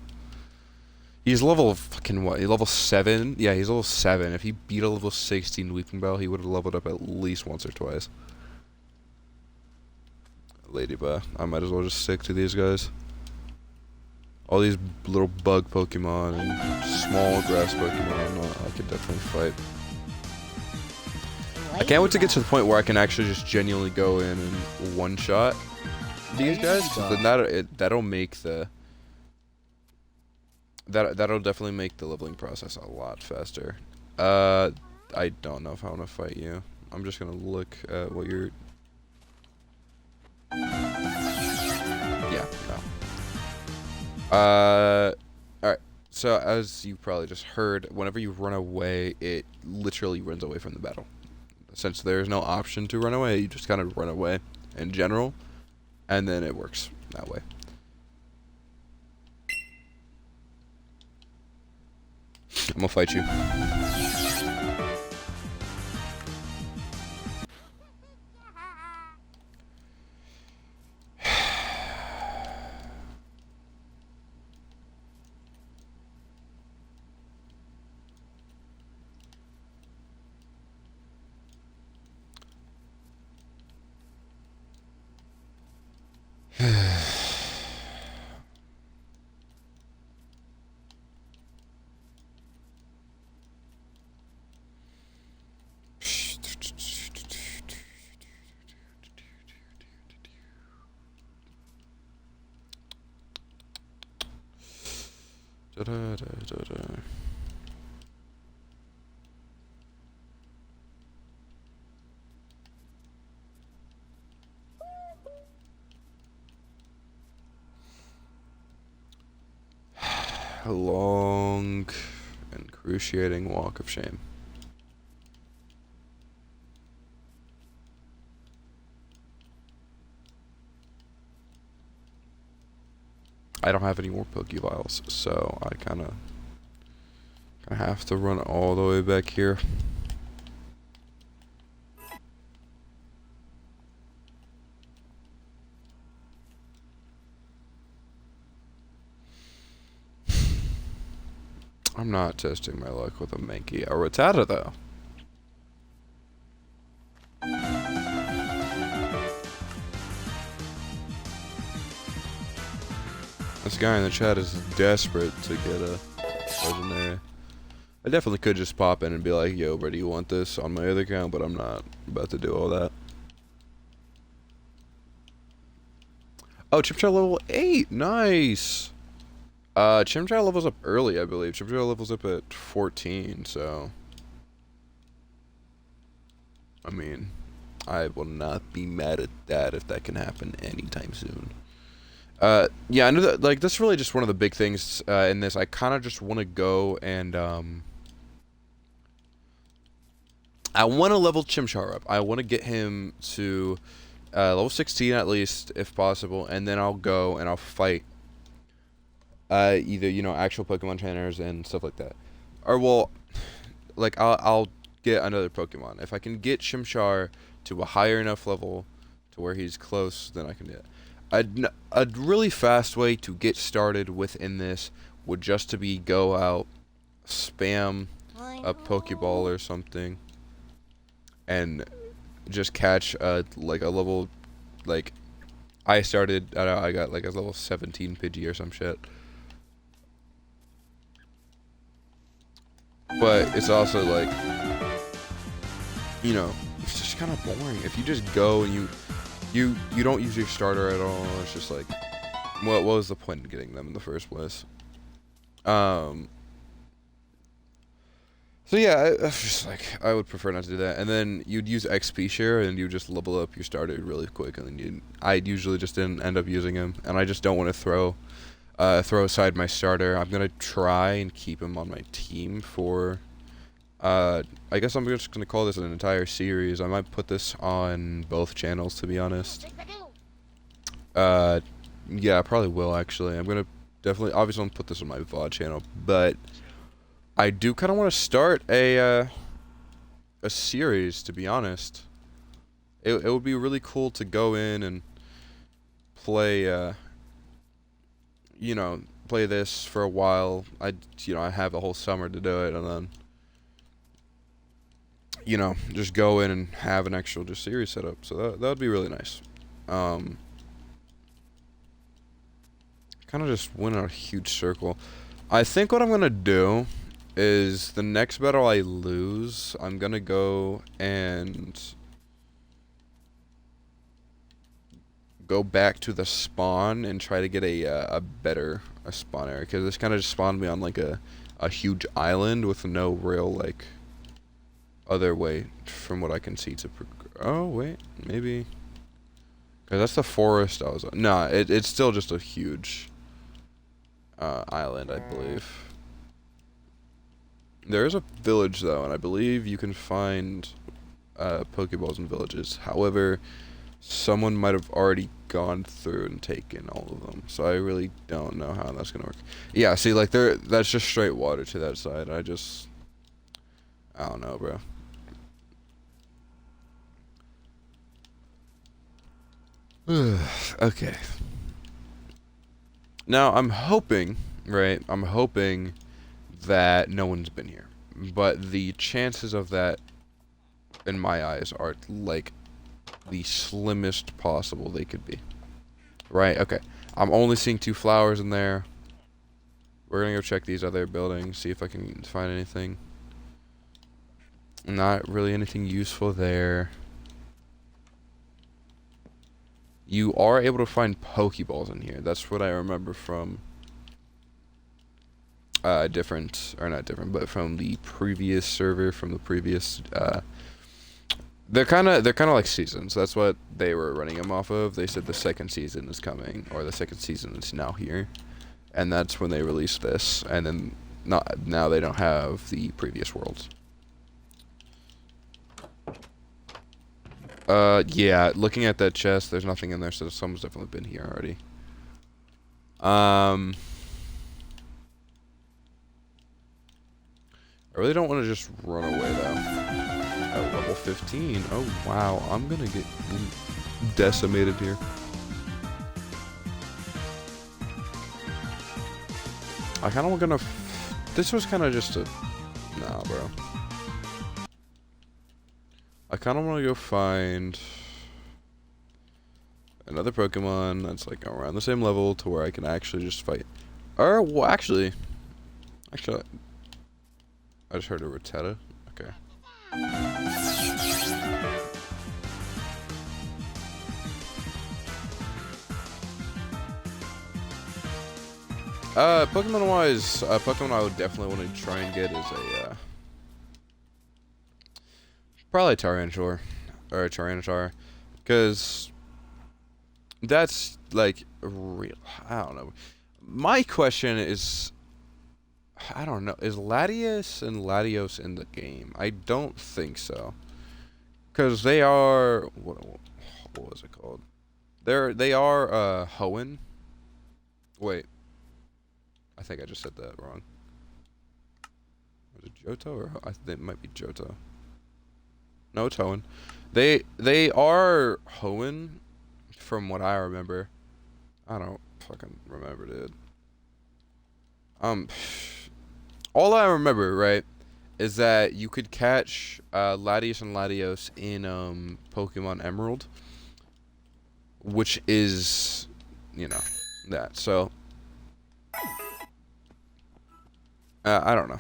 He's level fucking what? He's level 7? Yeah, he's level 7. If he beat a level 16 Weeping Bell, he would have leveled up at least once or twice. Ladybug. I might as well just stick to these guys. All these little bug Pokemon and small grass Pokemon, I could definitely fight. I can't wait to get to the point where I can actually just genuinely go in and one-shot these guys. Then that'll make the... That'll definitely make the leveling process a lot faster. I don't know if I want to fight you. I'm just gonna look at what you're... Yeah, no. Alright. So, as you probably just heard, whenever you run away, it literally runs away from the battle. Since there's no option to run away, you just kind of run away in general, and then it works that way. I'm gonna fight you. A long and excruciating walk of shame. I don't have any more Pokeviles, so I kind of have to run all the way back here. I'm not testing my luck with a Mankey or Rattata, though. This guy in the chat is desperate to get a legendary. I definitely could just pop in and be like, yo, bro, do you want this on my other account? But I'm not about to do all that. Oh, Chimchar level 8. Nice. Chimchar levels up early, I believe. Chimchar levels up at 14, so... I mean, I will not be mad at that if that can happen anytime soon. Yeah, I know that, like, that's really just one of the big things, in this. I kind of just want to go and, I want to level Chimchar up. I want to get him to, level 16 at least, if possible, and then I'll go and I'll fight either, you know, actual Pokemon trainers and stuff like that. Or, well, like, I'll get another Pokemon. If I can get Chimchar to a higher enough level to where he's close, then I can do it. A really fast way to get started within this would just to be go out, spam a Pokeball or something, and just catch like a level, like, I got like a level 17 Pidgey or some shit. but it's also like, you know, it's just kind of boring if you just go and you don't use your starter at all. It's just like, what was the point in getting them in the first place? So yeah, I was just like, I would prefer not to do that. And then you'd use XP share, and you just level up your starter really quick. And then I usually just didn't end up using him, and I just don't want to throw aside my starter. I'm gonna try and keep him on my team for. I guess I'm just gonna call this an entire series. I might put this on both channels, to be honest. Yeah, I probably will actually. I'm gonna definitely, obviously, I'm gonna put this on my VOD channel, but I do kind of want to start a series, to be honest. It would be really cool to go in and play, you know, play this for a while. I have the whole summer to do it, and then, you know, just go in and have an actual just series set up. So that would be really nice. Kind of just went in a huge circle. I think what I'm gonna do is the next battle I lose, I'm gonna go and go back to the spawn and try to get a better spawn area, because this kind of just spawned me on like a huge island with no real like other way from what I can see to oh wait, maybe because that's the forest I was on. Nah, it's still just a huge island, I believe. There is a village though, and I believe you can find Pokeballs in villages. However, someone might have already gone through and taken all of them, so I really don't know how that's gonna work. Yeah, see, like that's just straight water to that side. I don't know, bro. Okay. Now I'm hoping, right? I'm hoping that no one's been here, but the chances of that, in my eyes, are like the slimmest possible they could be. Right? Okay. I'm only seeing 2 flowers in there. We're gonna go check these other buildings, see if I can find anything. Not really anything useful there. You are able to find Pokeballs in here. That's what I remember from not different, but from the previous server, from the previous they're kind of like seasons. That's what they were running them off of. They said the second season is coming, or the second season is now here, and that's when they released this. And then now they don't have the previous worlds. Yeah. Looking at that chest, there's nothing in there, so someone's definitely been here already. I really don't want to just run away though. At level 15. Oh wow, I'm gonna get decimated here. I kind of gonna. This was kind of just a. Nah, bro. I kind of want to go find another Pokemon that's like around the same level to where I can actually just fight. Or well, actually, I just heard a Rattata. Okay. Pokemon wise, Pokemon I would definitely want to try and get is a probably a Tyranitar or a Tyranitar, because that's like real. I don't know. My question is, I don't know. Is Latios and Latios in the game? I don't think so, because they are what was it called? They are Hoenn. Wait, I think I just said that wrong. Was it Johto or I think it might be Johto. No, it's Hoenn. They are Hoenn, from what I remember. I don't fucking remember, dude. All I remember, right, is that you could catch Latios and Latios in Pokemon Emerald, which is, you know, that. So I don't know.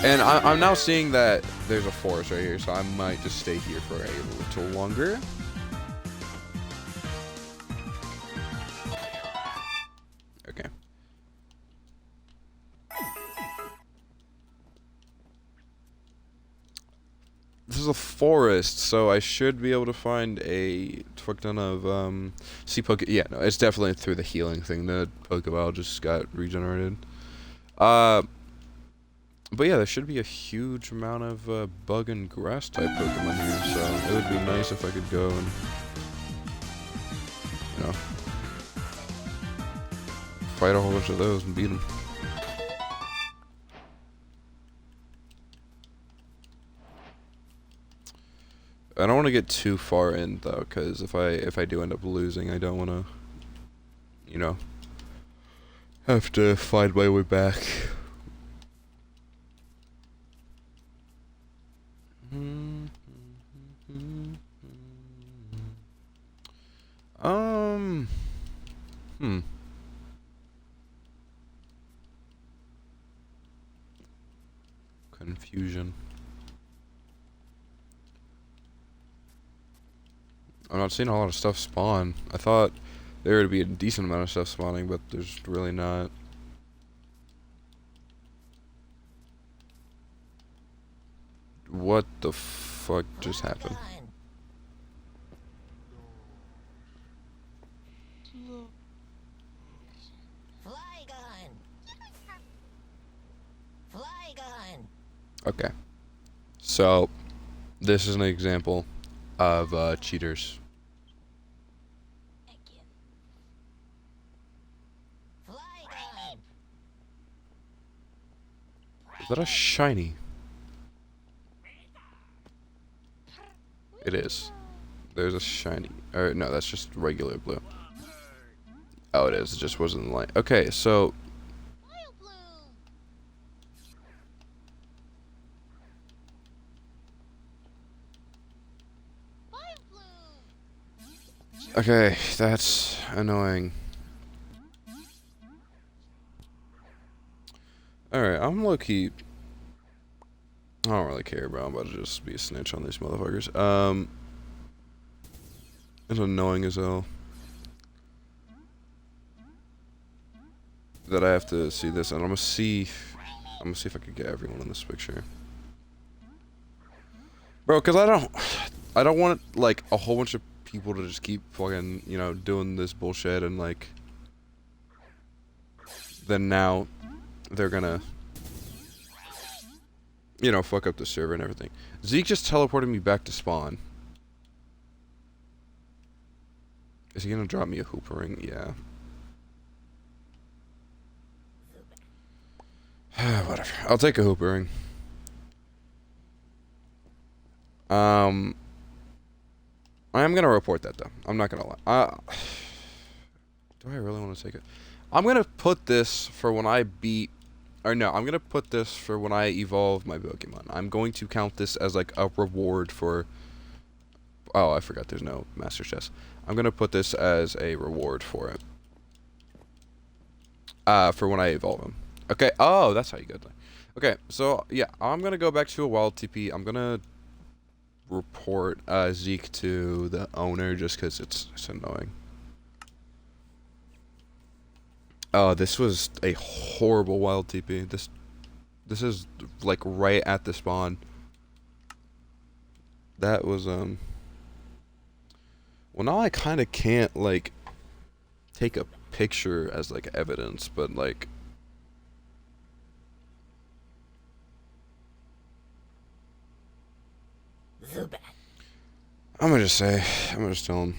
And I'm now seeing that there's a forest right here, so I might just stay here for a little longer. Okay. This is a forest, so I should be able to find a fuck ton of sea poke. Yeah, no, it's definitely through the healing thing that Pokeball just got regenerated. But yeah, there should be a huge amount of bug and grass type Pokemon here, so it would be nice if I could go and, you know, fight a whole bunch of those and beat them. I don't want to get too far in though, because if I do end up losing, I don't want to, you know, have to find my way back. Confusion. I'm not seeing a lot of stuff spawn. I thought there would be a decent amount of stuff spawning, but there's really not. What the fuck just happened? Okay. So, this is an example of cheaters. Is that a shiny? It is. There's a shiny. Or no, that's just regular blue. Oh, it is. It just wasn't light. Okay, so okay, that's annoying. Alright, I'm low-key. I don't really care, bro. I'm about to just be a snitch on these motherfuckers. It's annoying as hell that I have to see this, and I'm gonna see if I can get everyone in this picture, bro. Cause I don't want like a whole bunch of people to just keep fucking, you know, doing this bullshit, and like, then now they're gonna, you know, fuck up the server and everything. Zeke just teleported me back to spawn. Is he gonna drop me a hooper ring? Yeah. Whatever. I'll take a hooper ring. I am gonna report that though. I'm not gonna lie. Do I really want to take it? I'm gonna put this for when I beat. Or no, I'm gonna put this for when I evolve my Pokemon. I'm going to count this as like a reward for. Oh, I forgot. There's no Master Chess. I'm gonna put this as a reward for it. For when I evolve him. Okay. Oh, that's how you get that. Okay. So yeah, I'm gonna go back to a wild TP. I'm gonna report Zeke to the owner just because it's annoying. Oh, this was a horrible wild TP. This is like right at the spawn. That was well, now I kind of can't like take a picture as like evidence, but like I'm gonna just tell him.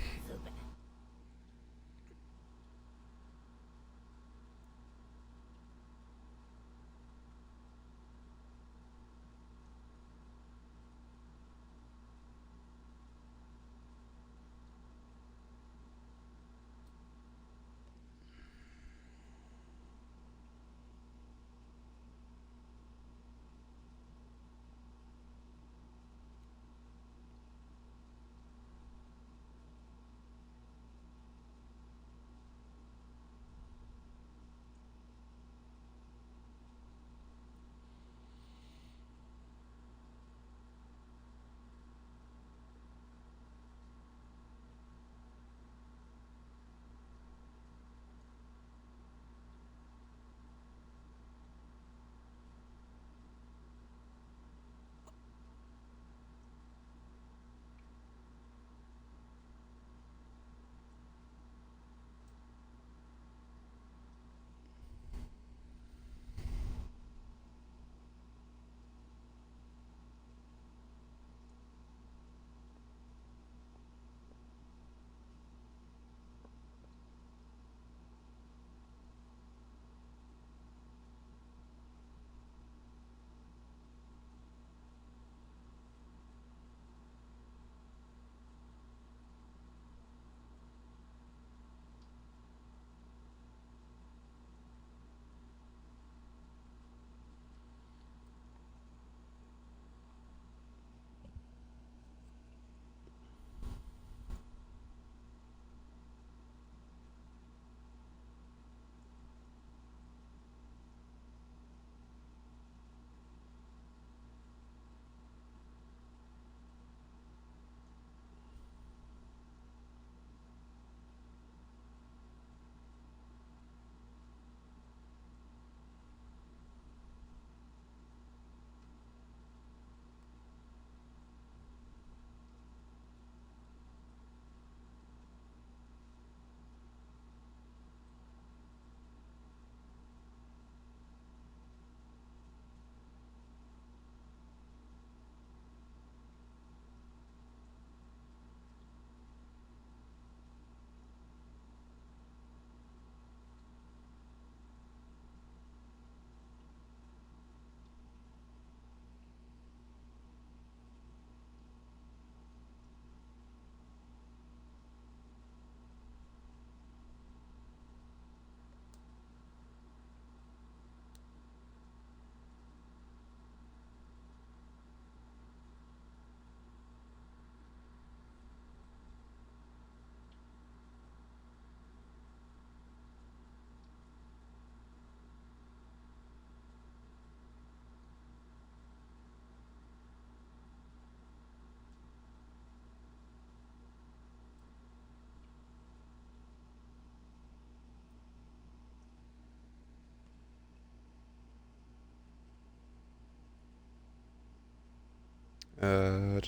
Okay,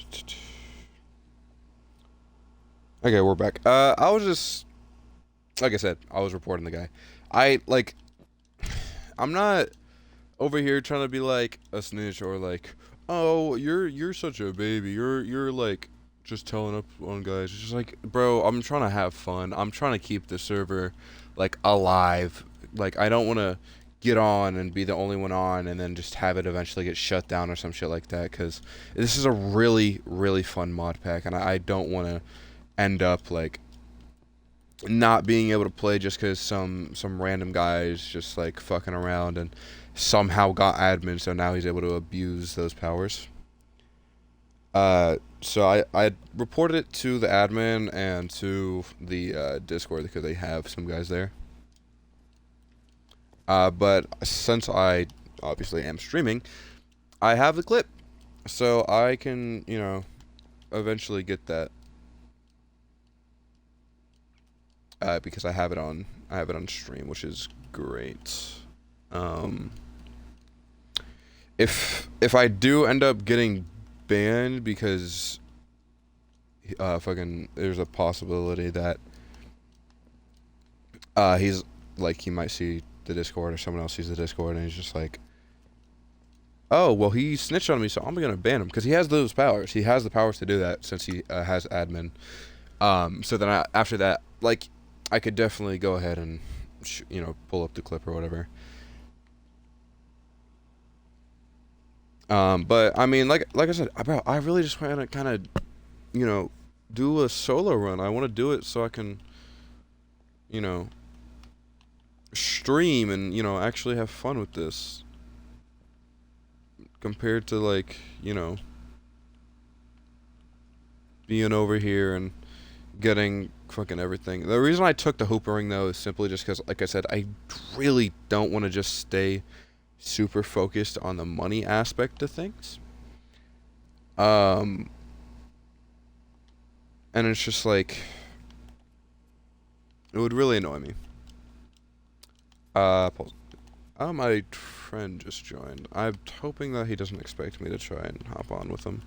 we're back. I was just like I said, I was reporting the guy. I like. I'm not over here trying to be like a snitch or like, oh, you're such a baby. You're like just telling up on guys. It's just like, bro, I'm trying to have fun. I'm trying to keep the server like alive. Like I don't want to get on and be the only one on and then just have it eventually get shut down or some shit like that, cuz this is a really fun mod pack and I don't want to end up like not being able to play just because some random guy is just like fucking around and somehow got admin, so now he's able to abuse those powers. So I reported it to the admin and to the Discord because they have some guys there. But since I obviously am streaming, I have the clip, so I can eventually get that. Because I have it on stream, which is great. If I do end up getting banned because fucking there's a possibility that he's like he might see the Discord or someone else sees the Discord and he's just like, oh well, he snitched on me, so I'm gonna ban him because he has those powers. He has the powers to do that since he has admin. So then after that, like, I could definitely go ahead and pull up the clip or whatever. But I mean, like I said, I really just want to kind of, do a solo run. I want to do it so I can, stream and actually have fun with this. Compared to like, being over here and getting fucking everything. The reason I took the Hooper ring though is simply just because, like I said, I really don't want to just stay super focused on the money aspect of things. And it's just like, it would really annoy me. Pause. Oh, my friend just joined. I'm hoping that he doesn't expect me to try and hop on with him.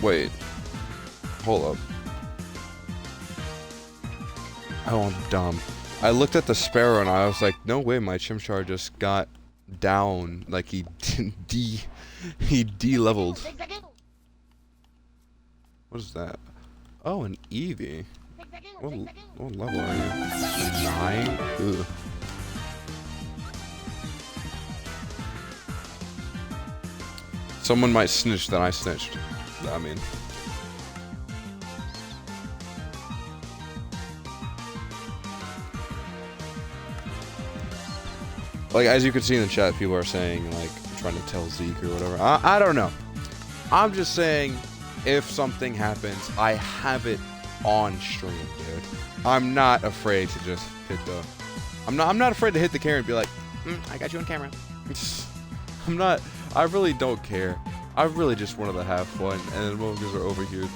Wait. Hold up. Oh, I'm dumb. I looked at the sparrow and I was like, no way, my Chimchar just got down. Like he de-leveled. What is that? Oh, an Eevee. What level are you? 9? Ugh. Someone might snitch, then I snitched. I mean. Like, as you can see in the chat, people are saying, like, trying to tell Zeke or whatever. I don't know. I'm just saying, if something happens, I have it on stream, dude. I'm not afraid to just hit the... I'm not afraid to hit the camera and be like, I got you on camera. I'm not... I really don't care. I really just wanted to have fun, and then motherfuckers are over here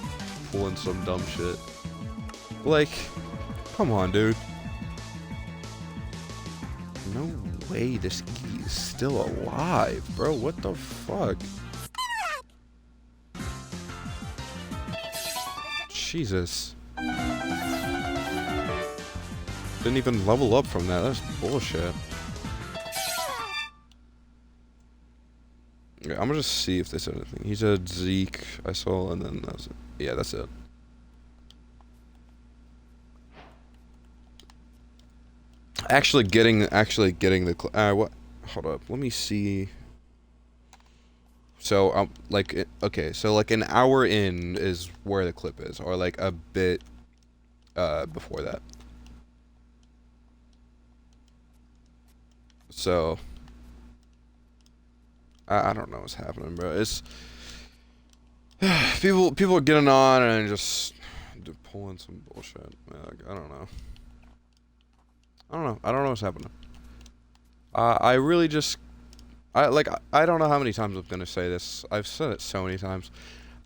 pulling some dumb shit. Like, come on, dude. No way this E is still alive, bro. What the fuck? Jesus. Didn't even level up from that. That's bullshit. Yeah, I'm gonna just see if they said anything. He said Zeke, I saw, and then that's it. Yeah, that's it. Actually getting the what? Hold up. Let me see. So okay, so like an hour in is where the clip is, or like a bit before that. So I don't know what's happening, bro. It's people are getting on and just pulling some bullshit. Like, I don't know. I don't know what's happening. I really just I don't know how many times I'm gonna say this. I've said it so many times.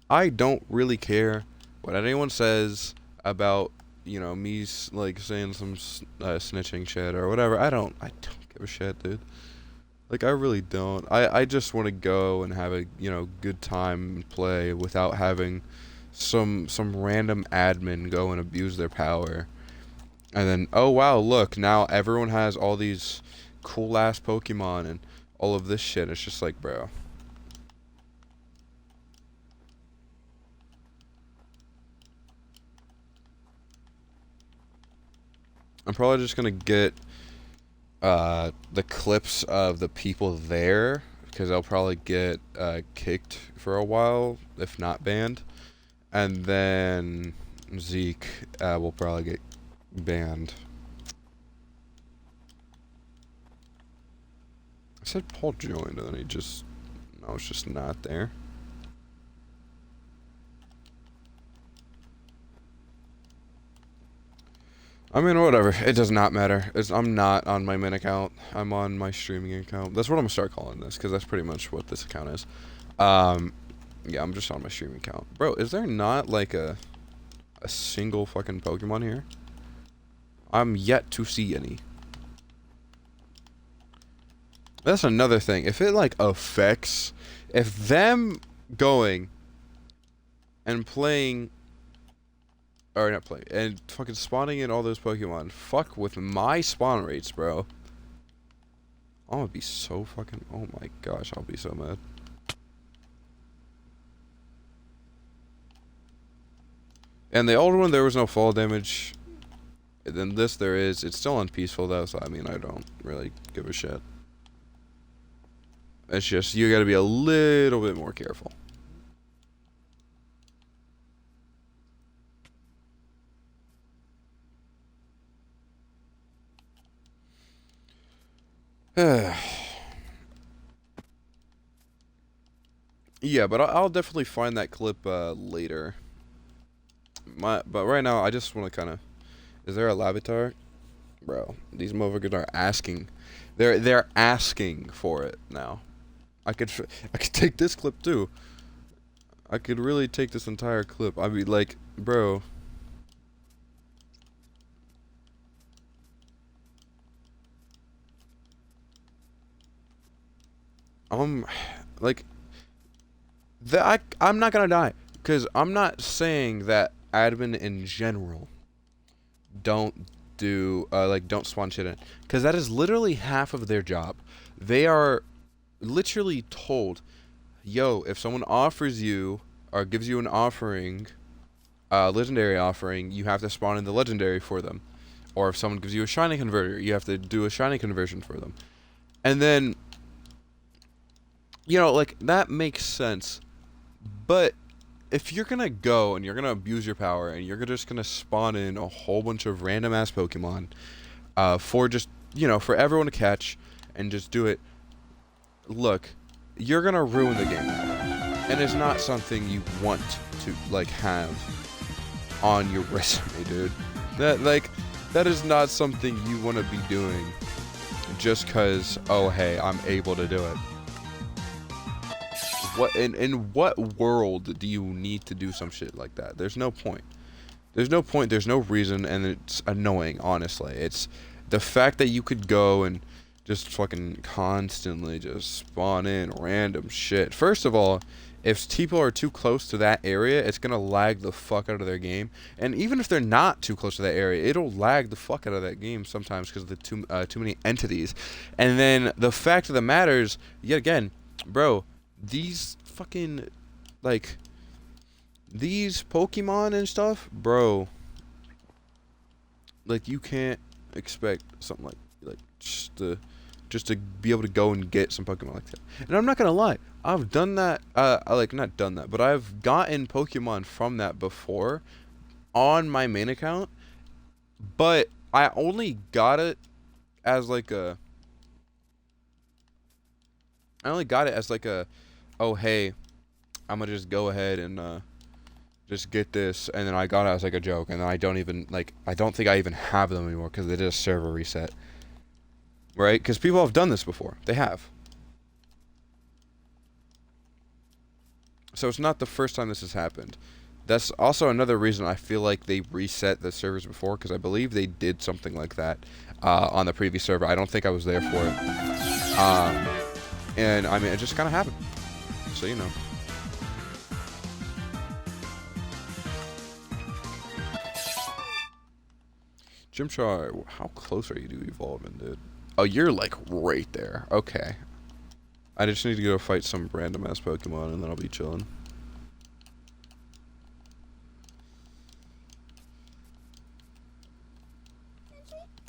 I don't really care what anyone says about me like saying some snitching shit or whatever. I don't give a shit, dude. Like I really don't. I just want to go and have a good time and play without having some random admin go and abuse their power. And then, oh wow, look, now everyone has all these cool ass Pokemon and all of this shit. It's just like, bro. I'm probably just gonna get the clips of the people there because I'll probably get kicked for a while, if not banned. And then Zeke will probably get banned. I said Paul joined, and then no, it's just not there. I mean, whatever. It does not matter. I'm not on my main account. I'm on my streaming account. That's what I'm gonna start calling this, because that's pretty much what this account is. Yeah, I'm just on my streaming account. Bro, is there not, like, a single fucking Pokemon here? I'm yet to see any. That's another thing. If it, like, affects... If them going and playing... Or not playing, and fucking spawning in all those Pokemon fuck with my spawn rates, bro. I'm gonna be so fucking... Oh my gosh, I'll be so mad. And the old one, there was no fall damage. And then this, there is. It's still unpeaceful, though, so I mean, I don't really give a shit. It's just, you gotta be a little bit more careful. Yeah, but I'll definitely find that clip later. But right now, I just want to kind of... Is there a Lavitar? Bro, these motherfuckers are asking. They're asking for it now. I could take this clip too. I could really take this entire clip. I mean, like, bro. Like, I'm not gonna die, because I'm not saying that admin in general don't do don't spawn shit in, because that is literally half of their job. They are literally told, yo, if someone offers you or gives you an offering, legendary offering, you have to spawn in the legendary for them. Or if someone gives you a shiny converter, you have to do a shiny conversion for them. And then, like, that makes sense. But if you're gonna go and you're gonna abuse your power and you're just gonna spawn in a whole bunch of random ass Pokemon for just, for everyone to catch and just do it, look, you're gonna ruin the game. And it's not something you want to, like, have on your resume, dude. That is not something you want to be doing just because, oh, hey, I'm able to do it. In what world do you need to do some shit like that? There's no point. There's no point, there's no reason, and it's annoying, honestly. It's the fact that you could go and just fucking constantly just spawn in random shit. First of all, if people are too close to that area, it's gonna lag the fuck out of their game. And even if they're not too close to that area, it'll lag the fuck out of that game sometimes because of the too many entities. And then the fact of the matter is, yet again, bro, these fucking, like, these Pokemon and stuff, bro, like, you can't expect something like just to be able to go and get some Pokemon like that. And I'm not gonna lie, I've done that, not done that, but I've gotten Pokemon from that before on my main account, but I only got it as like a, oh, hey, I'm gonna just go ahead and just get this, and then I got it as like a joke, and then I don't think I even have them anymore because they did a server reset. Right? Because people have done this before. They have. So it's not the first time this has happened. That's also another reason I feel like they reset the servers before, because I believe they did something like that on the previous server. I don't think I was there for it. And I mean, it just kind of happened. So, you know. Gymshark, how close are you to evolving, dude? Oh, you're like right there. Okay. I just need to go fight some random ass Pokemon and then I'll be chilling.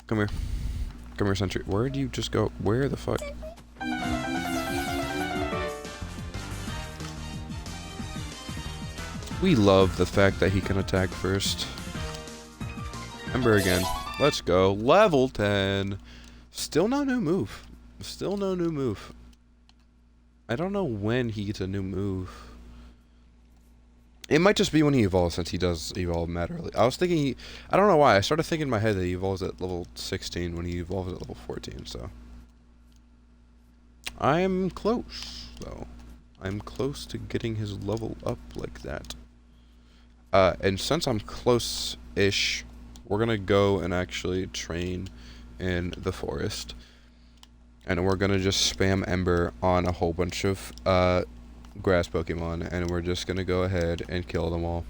Come here. Come here, Sentry. Where do you just go? Where the fuck? We love the fact that he can attack first. Ember again. Let's go. Level 10. Still no new move. Still no new move. I don't know when he gets a new move. It might just be when he evolves, since he does evolve mad early. I was thinking I don't know why. I started thinking in my head that he evolves at level 16 when he evolves at level 14, so. I'm close, though. I'm close to getting his level up like that. And since I'm close-ish, we're gonna go and actually train in the forest. And we're gonna just spam Ember on a whole bunch of, grass Pokemon, and we're just gonna go ahead and kill them all.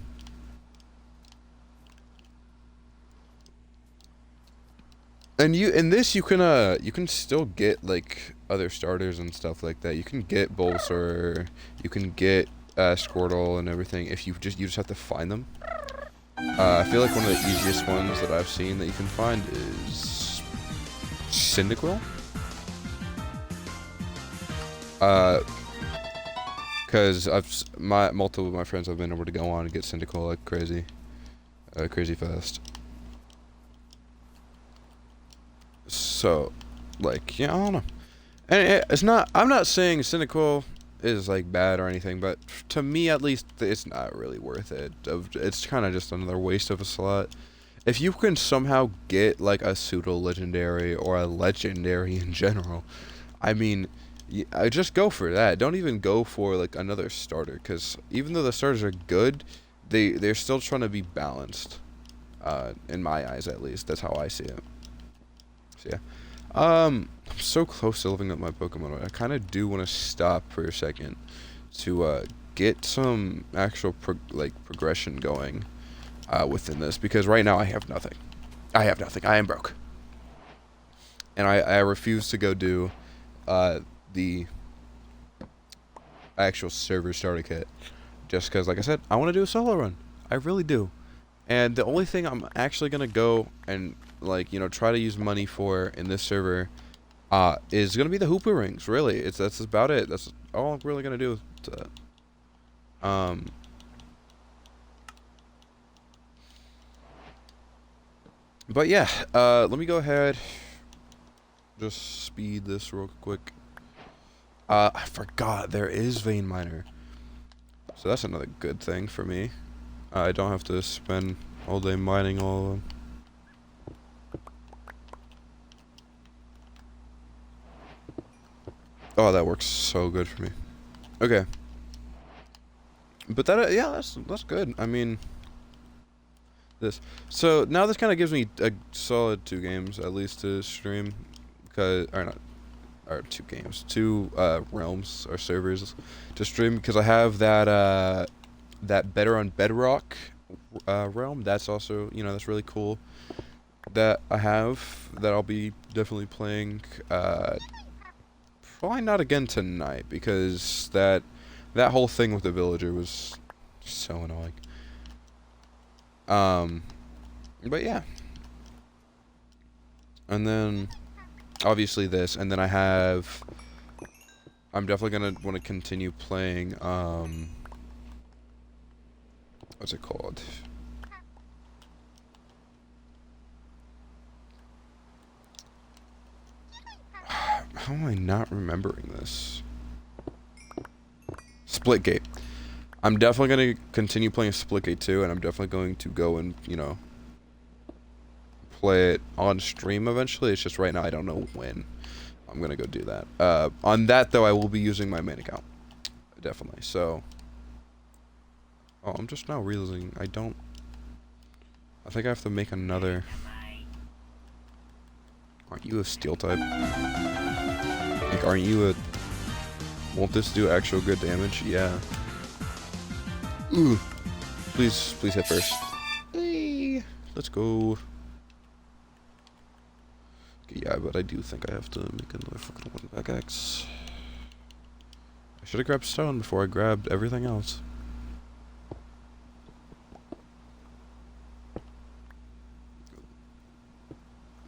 And in this you can still get like other starters and stuff like that. You can get Bulbasaur, you can get Squirtle and everything if you just have to find them. I feel like one of the easiest ones that I've seen that you can find is Cyndaquil. Because multiple of my friends have been able to go on and get Cyndaquil like crazy, crazy fast. So, like, yeah, I don't know. And it's not. I'm not saying Cyndaquil is like bad or anything, but to me at least, it's not really worth it. It's kind of just another waste of a slot. If you can somehow get like a pseudo legendary or a legendary in general, I mean. I just go for that. Don't even go for like another starter, because even though the starters are good, they're still trying to be balanced. In my eyes, at least, that's how I see it. So yeah, I'm so close to leveling up my Pokemon. I kind of do want to stop for a second to get some actual progression going within this, because right now I have nothing. I have nothing. I am broke, and I refuse to go do the actual server starter kit, just because, like I said, I want to do a solo run. I really do. And the only thing I'm actually gonna go and like, you know, try to use money for in this server is gonna be the Hoopa rings. Really, that's about it. That's all I'm really gonna do to that. But yeah, let me go ahead, just speed this real quick. I forgot there is Vein Miner. So that's another good thing for me. I don't have to spend all day mining all of them. Oh, that works so good for me. Okay. But that, yeah, that's good. I mean, this. So now this kind of gives me a solid 2 games at least to stream, because or 2 games, 2 realms or servers to stream, because I have that that Better on Bedrock realm. That's also, you know, that's really cool. That I have that I'll be definitely playing. Probably not again tonight, because that whole thing with the villager was so annoying. But yeah. And then obviously this, and then I'm definitely gonna want to continue playing, what's it called? How am I not remembering this? Splitgate. I'm definitely gonna continue playing Splitgate 2, and I'm definitely going to go and, you know, play it on stream eventually. It's just right now I don't know when I'm gonna go do that. On that though, I will be using my main account, definitely. So Oh, I'm just now realizing I don't... I think I have to make another... Aren't you a steel type? Like, aren't you a... Won't this do actual good damage? Yeah. Ooh. Please hit first. Hey. Let's go. Okay, yeah, but I do think I have to make another fucking wooden pickaxe. I should have grabbed stone before I grabbed everything else.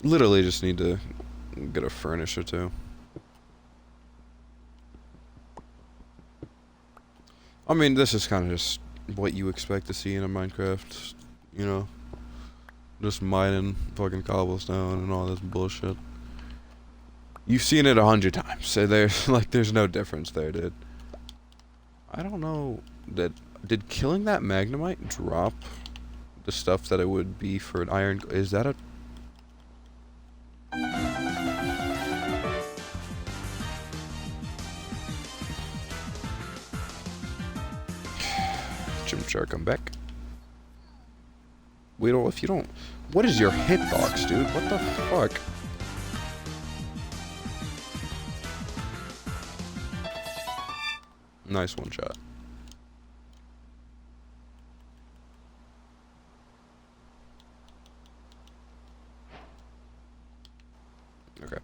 Literally just need to get a furnace or two. I mean, this is kind of just what you expect to see in a Minecraft, you know? Just mining fucking cobblestone and all this bullshit. You've seen it 100 times, so there's no difference there, dude. I don't know, did killing that magnemite drop the stuff that it would be for an iron? Is that a... Chimchar, come back. Wait, if you don't... What is your hitbox, dude? What the fuck? Nice one shot. Okay.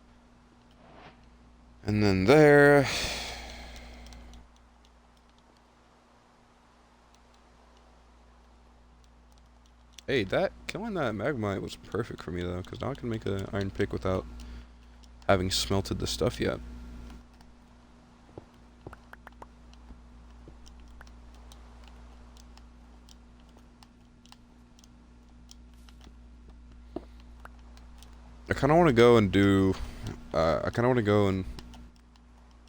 And then there... Hey, killing that magmite was perfect for me though, because now I can make an iron pick without having smelted the stuff yet. I kind of want to go and do, I kind of want to go and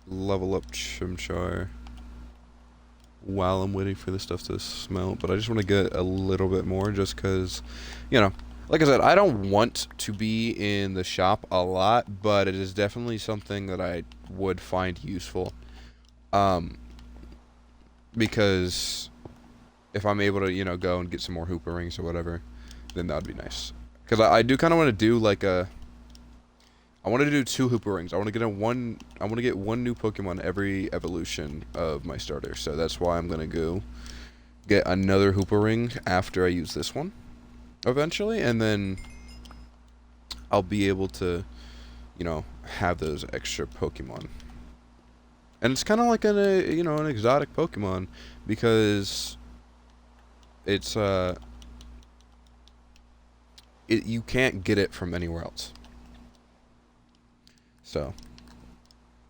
level up Chimchar while I'm waiting for the stuff to smelt, but I just want to get a little bit more just because, you know, like I said, I don't want to be in the shop a lot, but it is definitely something that I would find useful. Because if I'm able to, you know, go and get some more hooper rings or whatever, then that would be nice. Because I do kind of want to do like a... I want to do 2 hooper rings. I want to get one new Pokemon every evolution of my starter. So that's why I'm gonna go get another hooper ring after I use this one, eventually, and then I'll be able to, you know, have those extra Pokemon. And it's kind of like an exotic Pokemon because it's you can't get it from anywhere else. So,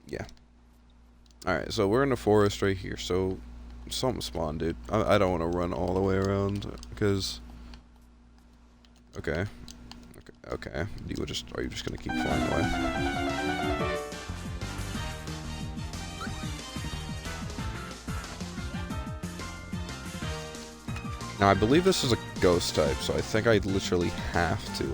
yeah. Alright, so we're in the forest right here, so something spawned, dude. I don't want to run all the way around, because... Okay. Okay. Are you just gonna keep flying away? Now, I believe this is a ghost type, so I think I literally have to,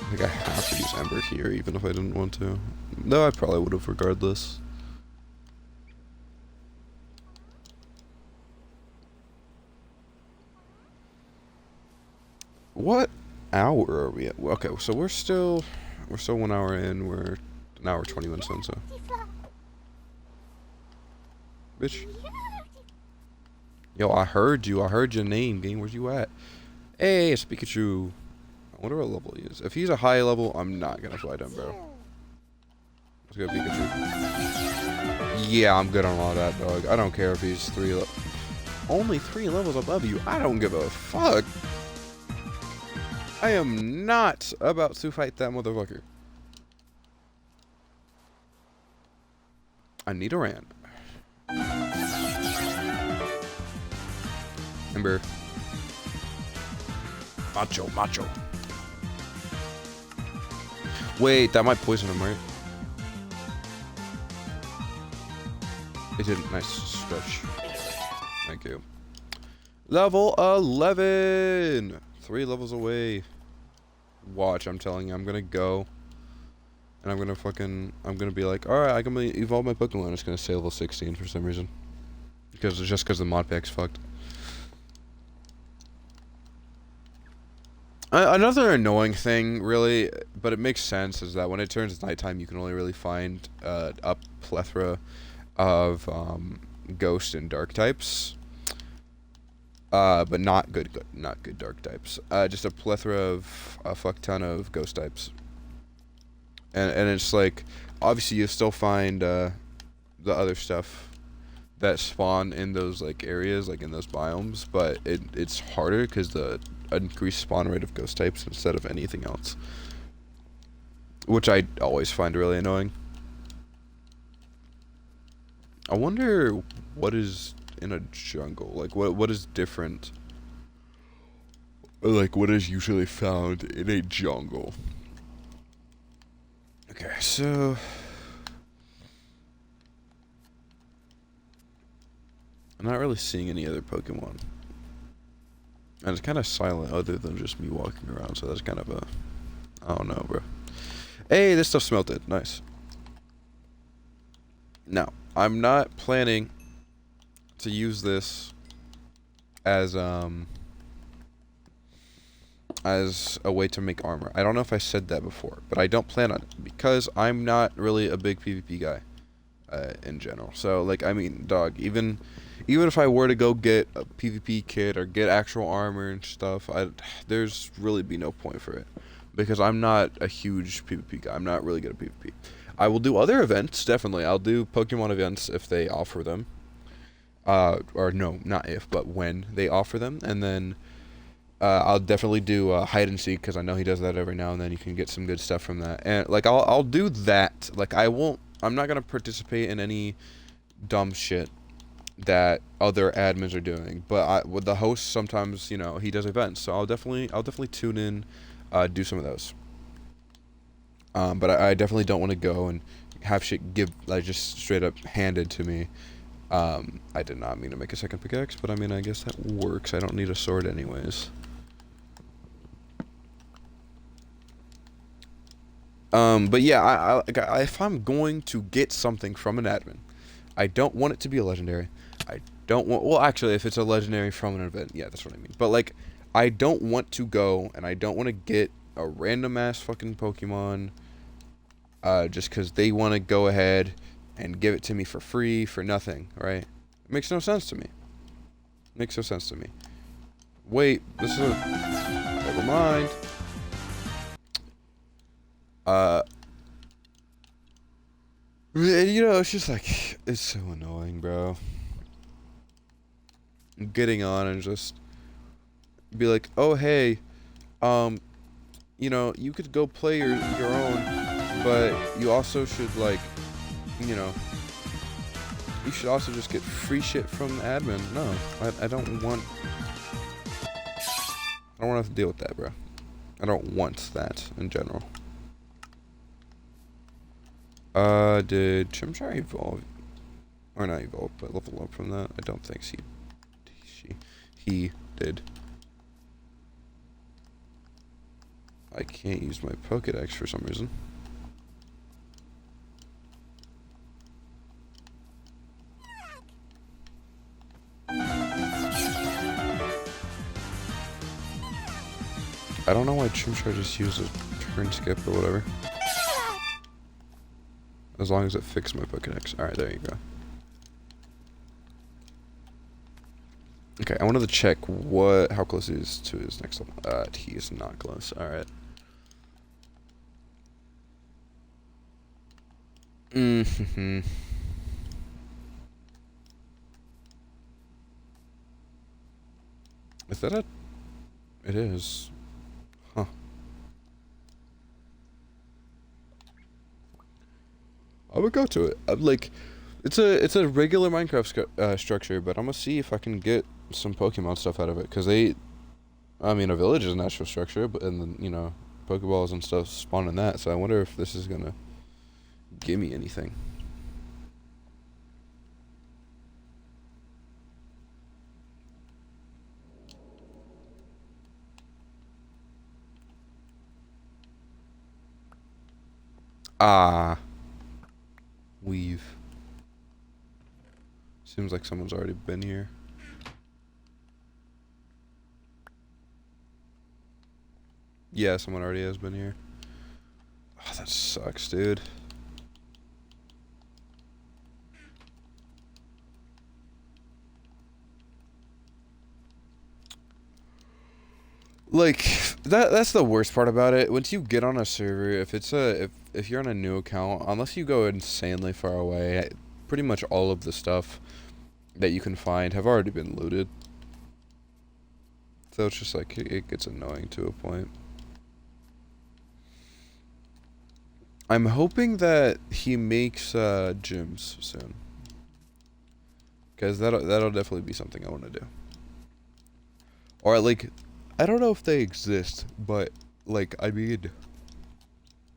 I think I have to use Ember here, even if I didn't want to. Though I probably would have regardless. What hour are we at? Okay, so we're still 1 hour in. We're an hour 20 minutes in, so. Bitch. Yo, I heard you. I heard your name, game. Where's you at? Hey, it's Pikachu. I wonder what level he is. If he's a high level, I'm not gonna fight him, bro. Let's go, Pikachu. Yeah, I'm good on all that, dog. I don't care if he's only 3 levels above you. I don't give a fuck. I am not about to fight that motherfucker. I need a ran. Ember. Macho. Wait, that might poison him, right? It didn't. Nice stretch. Thank you. Level 11! 3 levels away. Watch, I'm telling you, I'm gonna go. And I'm gonna be like, alright, I'm gonna evolve my Pokemon. It's gonna say level 16 for some reason. Because the mod pack's fucked. Another annoying thing, really, but it makes sense, is that when it turns nighttime, you can only really find a plethora of ghost and dark types. But not good dark types. Just a plethora of a fuck ton of ghost types. And it's like, obviously you still find the other stuff that spawn in those like areas, like in those biomes, but it's harder because the increased spawn rate of ghost types instead of anything else, which I always find really annoying. I wonder what is in a jungle, like what is different, like what is usually found in a jungle. Okay, so I'm not really seeing any other Pokemon. And it's kind of silent other than just me walking around, so that's kind of a... I don't know, bro. Hey, this stuff smelted. Nice. Now, I'm not planning to use this as a way to make armor. I don't know if I said that before, but I don't plan on it because I'm not really a big PvP guy in general. So, like, I mean, dog, even if I were to go get a PvP kit or get actual armor and stuff, there's really be no point for it because I'm not a huge PvP guy. I'm not really good at PvP. I will do other events, definitely. I'll do Pokemon events if they offer them. Or no, not if, but when they offer them. And then I'll definitely do hide and seek because I know he does that every now and then. You can get some good stuff from that. And like I'll do that. Like I'm not gonna participate in any dumb shit that other admins are doing. But with the host, sometimes, you know, he does events, so I'll definitely tune in, do some of those. But I definitely don't want to go and have shit just straight up handed to me. I did not mean to make a second pickaxe, but I mean, I guess that works. I don't need a sword anyways. But yeah, if I'm going to get something from an admin, I don't want it to be a legendary. I don't want... Well, actually, if it's a legendary from an event, yeah, that's what I mean. But, like, I don't want to go, and I don't want to get a random-ass fucking Pokemon, just because they want to go ahead and give it to me for free, for nothing, right? It makes no sense to me. Makes no sense to me. Wait, this is a... Never mind. You know, it's just like, it's so annoying, bro. Getting on and just be like, oh, hey, you know, you could go play your own, but you also should, like, you know, you should also just get free shit from the admin. No, I don't want to have to deal with that, bro. I don't want that in general. Did Chimchar evolve? Or not evolve, but level up from that? I don't think he did. I can't use my Pokédex for some reason. I don't know why Chimchar just used a turn skip or whatever. As long as it fixed my Pokédex. Alright, there you go. Okay, I wanted to check how close he is to his next level. He is not close. Alright. Mm-hmm. Is that it is. Huh. I would go to it. I'm like, it's a regular Minecraft structure, but I'm gonna see if I can get some Pokemon stuff out of it, because I mean, a village is a natural structure, but and then, you know, Pokeballs and stuff spawn in that, so I wonder if this is gonna give me anything. Ah. Weave. Seems like someone's already been here. Yeah, someone already has been here. Oh, that sucks, dude. Like that's the worst part about it. Once you get on a server, if you're on a new account, unless you go insanely far away, pretty much all of the stuff that you can find have already been looted. So it's just like it gets annoying to a point. I'm hoping that he makes gyms soon, because that'll definitely be something I want to do. Or like, I don't know if they exist, but like I mean,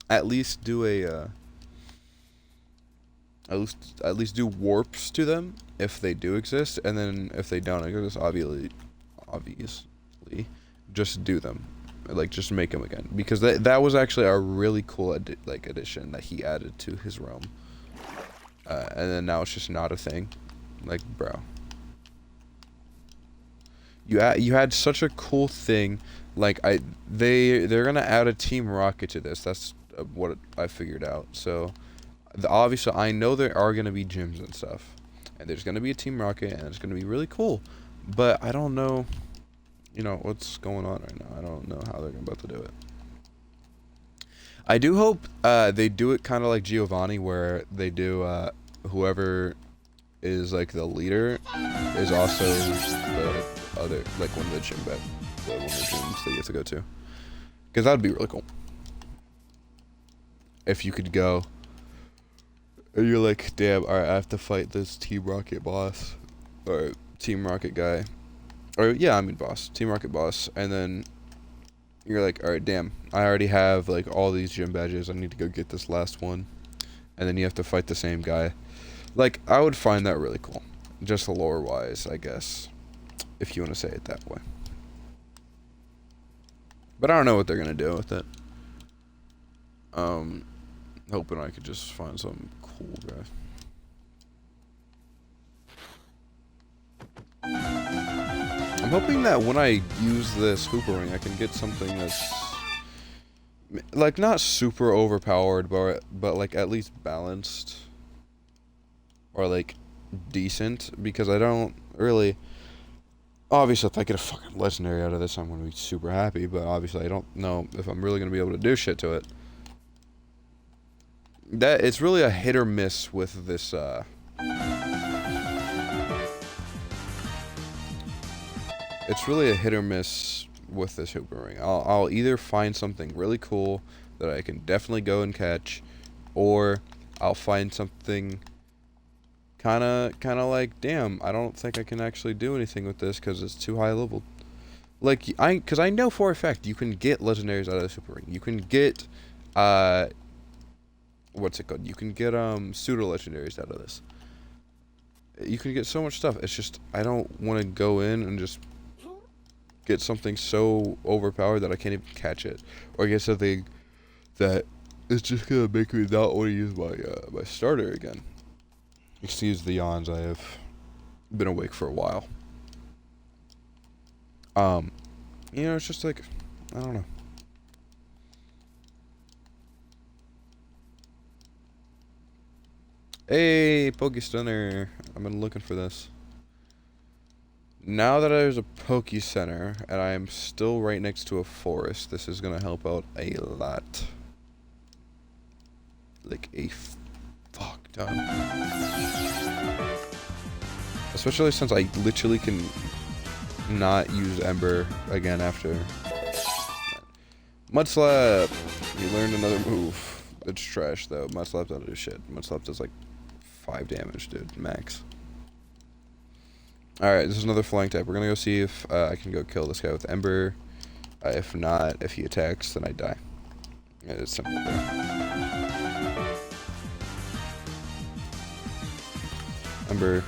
at least do a at least do warps to them if they do exist, and then if they don't exist, obviously, just do them, like just make them again, because that was actually a really cool addition that he added to his realm, and then now it's just not a thing, like bro. You had such a cool thing, like they're gonna add a Team Rocket to this. That's what I figured out. So obviously I know there are gonna be gyms and stuff, and there's gonna be a Team Rocket, and it's gonna be really cool. But I don't know, what's going on right now. I don't know how they're about to do it. I do hope they do it kind of like Giovanni, where they do whoever is like the leader is also the other, like one of the one of the gyms that you have to go to, because that would be really cool if you could go and you're like, damn, alright, I have to fight this Team Rocket boss or Team Rocket guy, or yeah, I mean boss, Team Rocket boss, and then you're like, alright, damn, I already have like all these gym badges, I need to go get this last one, and then you have to fight the same guy. Like, I would find that really cool, just lore wise, I guess, if you want to say it that way. But I don't know what they're gonna do with it. Hoping I could just find something cool, guys. I'm hoping that when I use this hooper ring, I can get something that's like not super overpowered, but like at least balanced, or like decent, because I don't really. Obviously, if I get a fucking legendary out of this, I'm gonna be super happy. But obviously, I don't know if I'm really gonna be able to do shit to it. It's really a hit or miss with this. It's really a hit or miss with this hooper ring. I'll either find something really cool that I can definitely go and catch, or I'll find something kind of like, damn, I don't think I can actually do anything with this because it's too high level. Like, because I know for a fact you can get legendaries out of the super ring. You can get, what's it called? You can get, pseudo legendaries out of this. You can get so much stuff. It's just, I don't want to go in and just get something so overpowered that I can't even catch it. Or get something that is just going to make me not want to use my starter again. Excuse the yawns, I have been awake for a while. It's just like, I don't know. Hey, Poke Stunner. I've been looking for this. Now that there's a Poke Center, and I am still right next to a forest, this is gonna help out a lot. Like a fuck ton. Especially since I literally can not use Ember again after. Mud Slap! You learned another move. It's trash though. Mud Slap doesn't do shit. Mud Slap does like 5 damage, dude. Max. Alright, this is another flying type. We're gonna go see if I can go kill this guy with Ember. If not, if he attacks, then I die. It's simple, bro. Ember.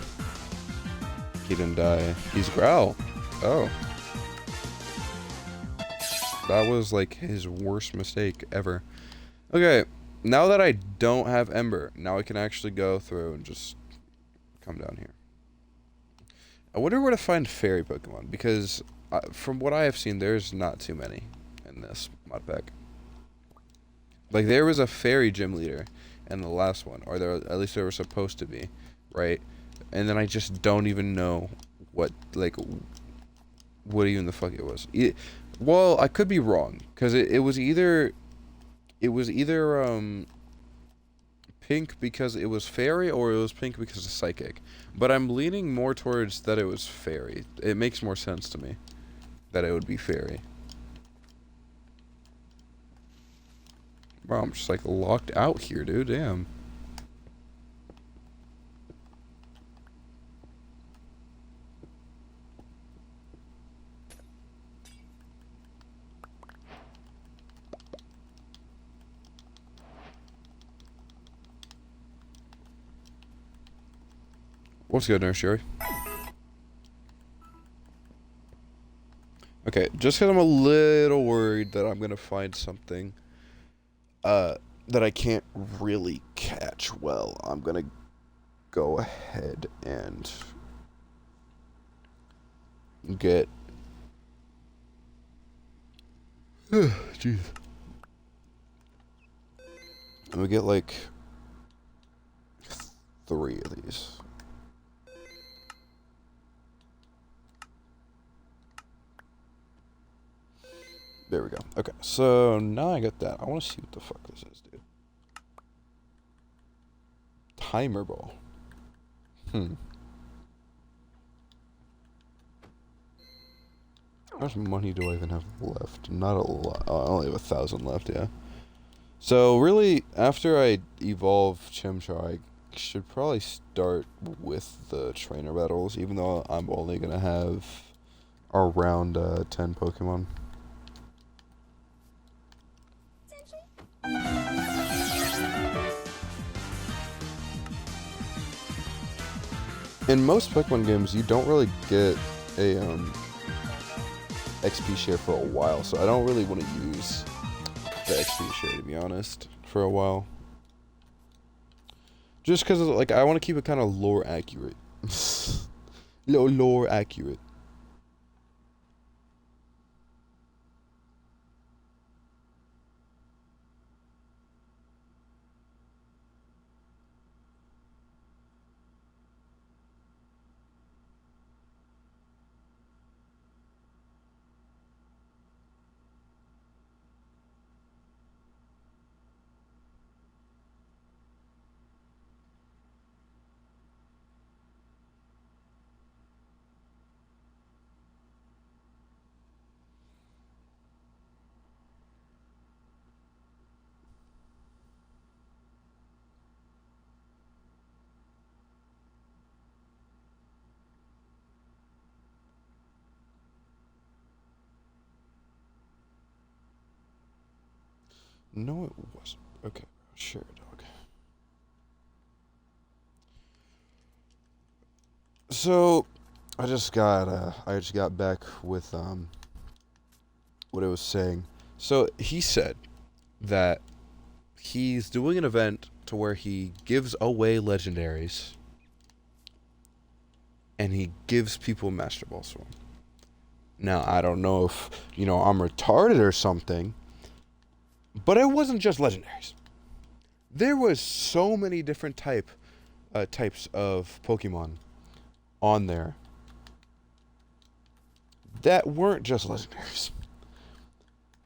He didn't die. He's Growl. Oh. That was like his worst mistake ever. Okay, now that I don't have Ember, now I can actually go through and just come down here. I wonder where to find fairy Pokemon, because from what I have seen, there's not too many in this mod pack. Like, there was a fairy gym leader in the last one, or there, at least there was supposed to be, right? And then I just don't even know what, like, what even the fuck it was. Well, I could be wrong, because it was either, pink because it was fairy, or it was pink because of psychic. But I'm leaning more towards that it was fairy. It makes more sense to me that it would be fairy. Bro, I'm just like locked out here, dude. Damn. What's good, Nurse Sherry? Okay, just because I'm a little worried that I'm gonna find something that I can't really catch well, I'm gonna go ahead and get... Jeez. I'm gonna get like 3 of these. There we go. Okay, so now I got that. I want to see what the fuck this is, dude. Timer ball. How much money do I even have left? Not a lot. Oh, I only have 1,000 left, yeah. So really, after I evolve Chimchar, I should probably start with the trainer battles, even though I'm only gonna have around 10 Pokemon. In most Pokemon games, you don't really get a XP share for a while, so I don't really want to use the XP share, to be honest, for a while. Just because, like, I want to keep it kind of lore accurate. Lore accurate. No, it wasn't. Okay, sure, dog. So, I just got back with what I was saying. So he said that he's doing an event to where he gives away legendaries, and he gives people Master Balls for them. Now I don't know if I'm retarded or something, but it wasn't just legendaries. There was so many different types of Pokemon on there that weren't just legendaries.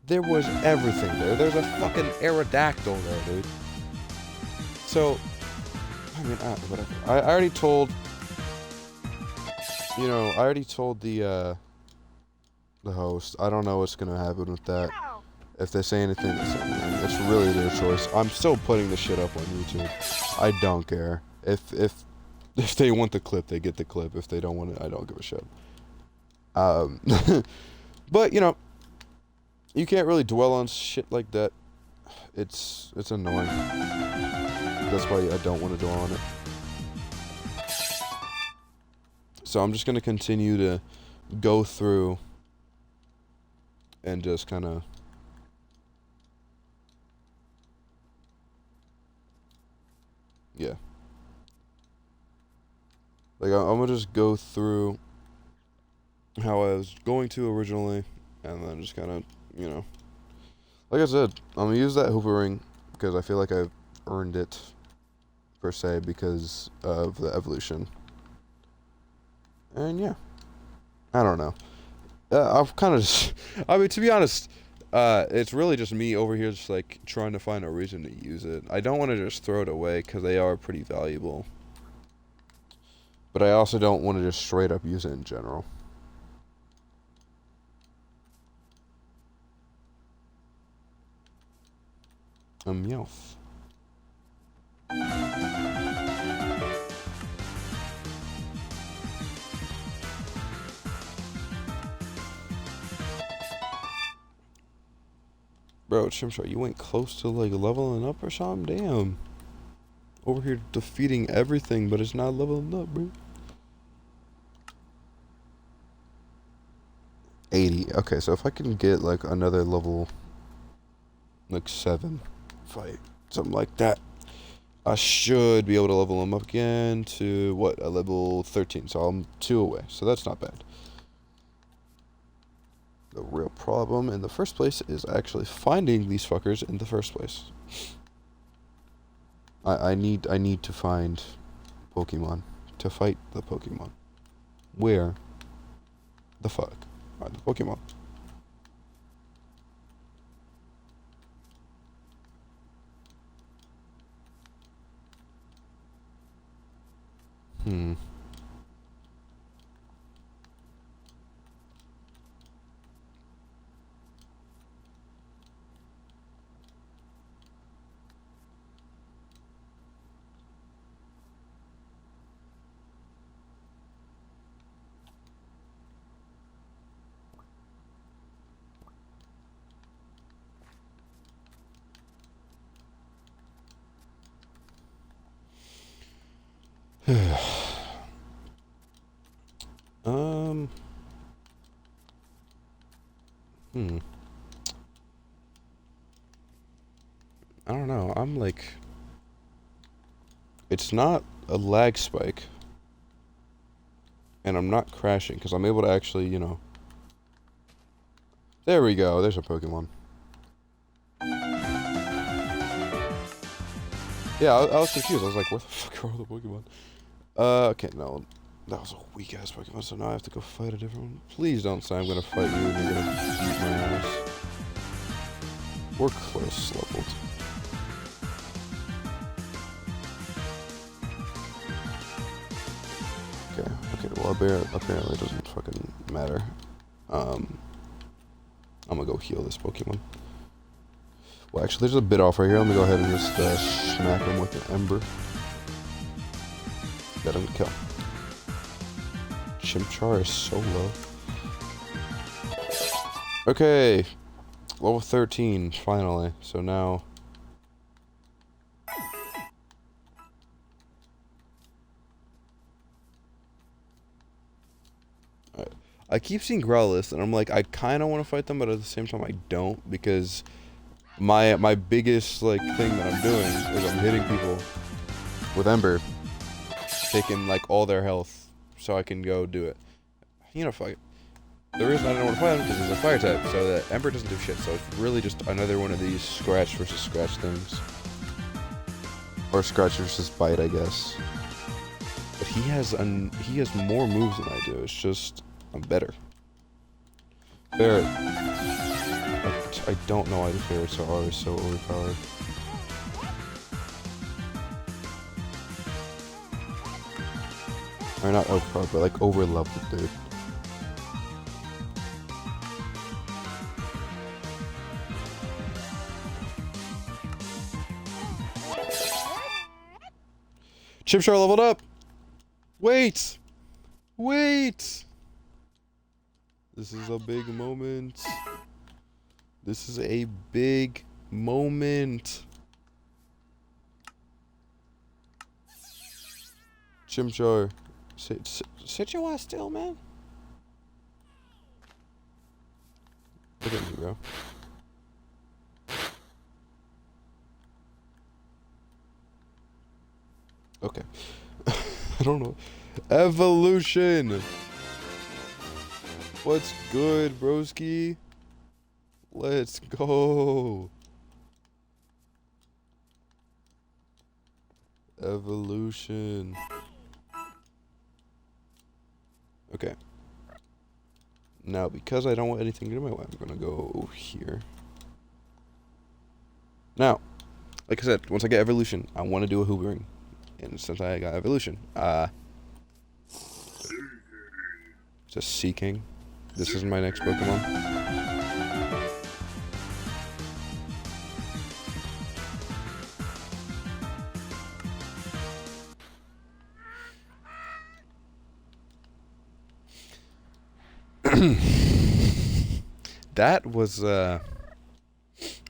There was everything there. There's a fucking Aerodactyl there, dude. So, I mean, whatever. I already told, the host. I don't know what's gonna happen with that. If they say anything, they say anything. It's really their choice. I'm still putting the shit up on YouTube. I don't care. If they want the clip, they get the clip. If they don't want it, I don't give a shit. But you can't really dwell on shit like that. It's annoying. That's why I don't want to dwell on it. So I'm just gonna continue to go through and just kind of yeah. Like I'm gonna just go through how I was going to originally, and then just kind of, you know, like I said, I'm gonna use that Hoover ring because I feel like I've earned it, per se, because of the evolution. And yeah, I don't know. I've kind of just, I mean, to be honest, it's really just me over here just like trying to find a reason to use it. I don't want to just throw it away because they are pretty valuable. But I also don't want to just straight up use it in general. Meowth. Bro, Chimchar, you went close to like leveling up or something? Damn. Over here defeating everything, but it's not leveling up, bro. 80. Okay, so if I can get like another level, like 7 fight, something like that, I should be able to level him up again to, what, a level 13. So I'm 2 away. So that's not bad. The real problem in the first place is actually finding these fuckers in the first place. I need to find Pokemon to fight the Pokemon. Where the fuck are the Pokemon? Hmm. um. Hmm. I don't know. I'm like, it's not a lag spike, and I'm not crashing because I'm able to actually, you know. There we go. There's a Pokemon. Yeah, I was confused. I was like, where the fuck are all the Pokemon? Okay, no. That was a weak ass Pokemon, so now I have to go fight a different one. Please don't say I'm gonna fight you and you're gonna beat my ass. We're close leveled. Okay, well, apparently it doesn't fucking matter. I'm gonna go heal this Pokemon. Well, actually, there's a bit off right here. Let me go ahead and just smack him with an Ember. Get him to kill. Chimchar is so low. Okay, level 13, finally. So now... I keep seeing Growlithe, and I'm like, I kind of want to fight them, but at the same time, I don't, because my biggest like thing that I'm doing is I'm hitting people with Ember, taking like all their health, so I can go do it. You know, fuck it. The reason I don't want to fight him is because it's a fire type, so that Ember doesn't do shit. So it's really just another one of these scratch versus scratch things, or scratch versus bite, I guess. But he has more moves than I do. It's just I'm better. Ferret. I don't know why the ferrets are always so overpowered. Or not overpowered, but like over leveled, dude. Chimchar leveled up! Wait! Wait! This is a big moment. This is a big moment. Chimchar, sit your ass still, man. Look at me, bro. Okay. I don't know. Evolution! What's good, broski? Let's go. Evolution. Okay. Now, because I don't want anything to do my way, I'm gonna go here. Now, like I said, once I get evolution, I want to do a hoovering. And since I got evolution, just seeking. This is my next Pokemon. That was a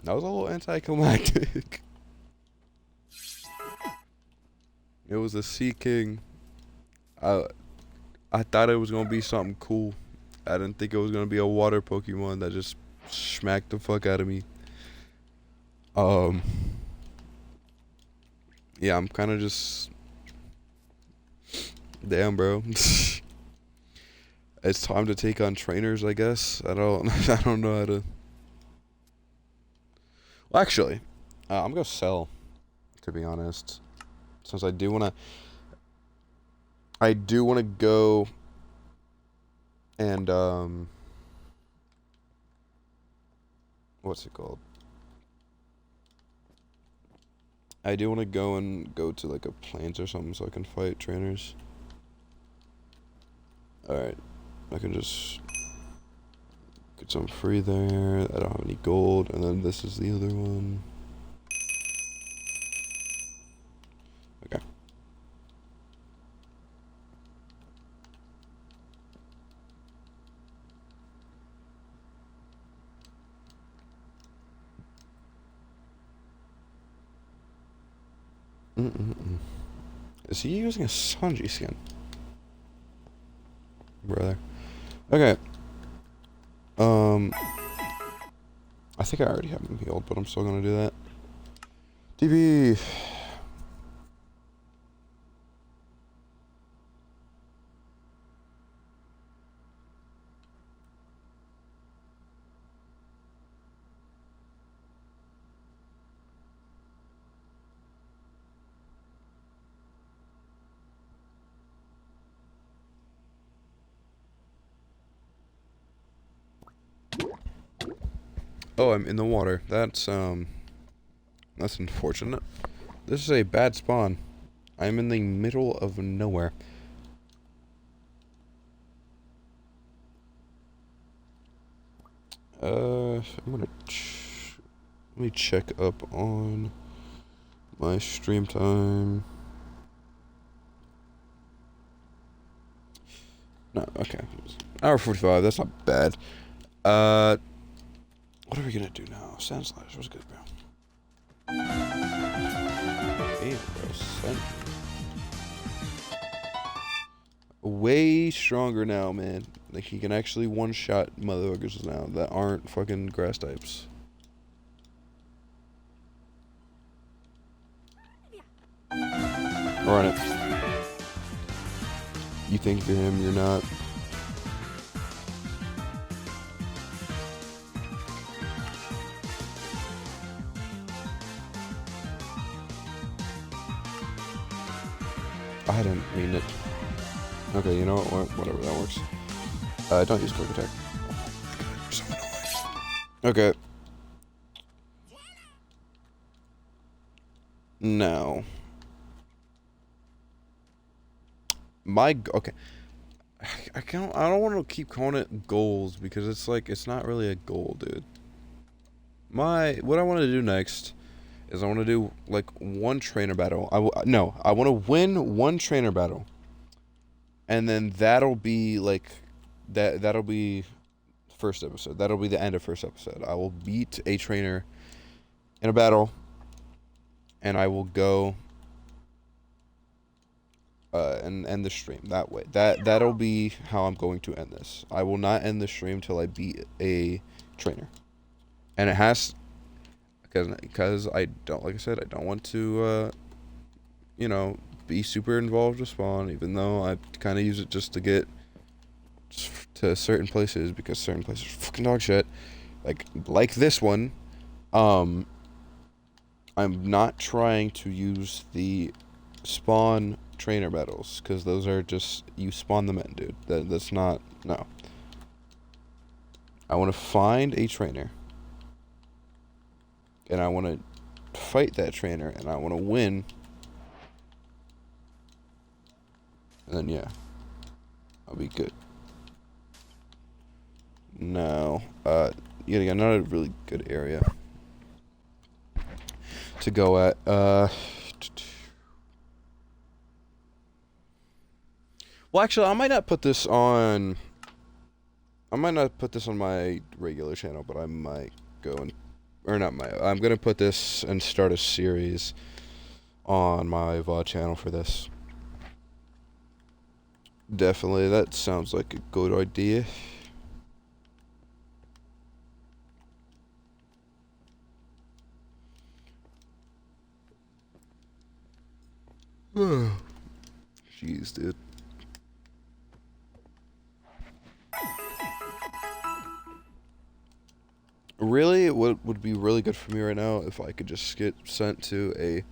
little anticlimactic. It was a seeking. I thought it was gonna be something cool. I didn't think it was gonna be a water Pokemon that just smacked the fuck out of me. Yeah, I'm kind of just, damn, bro. It's time to take on trainers, I guess. I don't know how to. Well, actually, I'm gonna sell, to be honest, since I do wanna go and what's it called? I do want to go to like a plains or something so I can fight trainers. Alright. I can just get some free there. I don't have any gold. And then this is the other one. Okay. Is he using a Sanji skin? Brother. Okay. I think I already have him healed, but I'm still gonna do that. TV. Oh, I'm in the water. That's unfortunate. This is a bad spawn. I'm in the middle of nowhere. I'm gonna let me check up on my stream time. No, okay. Hour 45, that's not bad. What are we gonna do now? Sand Slash, what's good, bro? Damn, bro, sand. Way stronger now, man. Like, he can actually one-shot motherfuckers now that aren't fucking grass types. Run it. You think you're him, you're not. I didn't mean it. Okay, you know what? Whatever, that works. Don't use quick attack. So annoying. Okay. Now. Okay. I don't want to keep calling it goals because it's like, it's not really a goal, dude. What I want to do next is I want to do like one trainer battle. I want to win one trainer battle. And then that'll be like that'll be first episode. That'll be the end of first episode. I will beat a trainer in a battle and I will go and end the stream that way. That'll be how I'm going to end this. I will not end the stream till I beat a trainer. And it has because I don't, like I said, I don't want to be super involved with spawn, even though I kind of use it just to to certain places because certain places are fucking dog shit. Like this one. I'm not trying to use the spawn trainer battles because those are just you spawn them in, dude. That's not no. I want to find a trainer, and I want to fight that trainer, and I want to win. And then yeah, I'll be good. Now, yeah, not a really good area to go at. Well, actually, I might not put this on. I might not put this on my regular channel, but I might go and, or not my. I'm gonna put this and start a series on my VOD channel for this. Definitely, that sounds like a good idea. Jeez, dude. Really, what would be really good for me right now if I could just get sent to a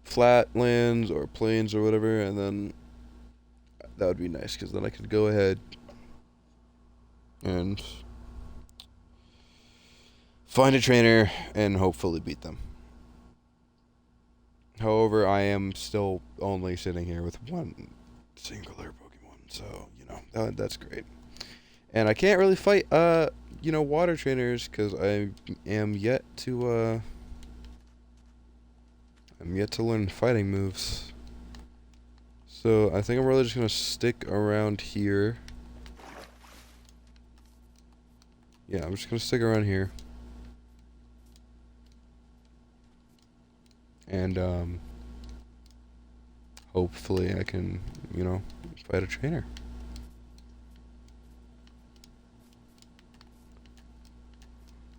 flatlands or plains or whatever, and then that would be nice because then I could go ahead and find a trainer and hopefully beat them. However, I am still only sitting here with one singular Pokemon, so you know that's great. And I can't really fight water trainers because I am yet to learn fighting moves. So I think I'm really just gonna stick around here. Yeah, I'm just gonna stick around here. And hopefully I can, fight a trainer.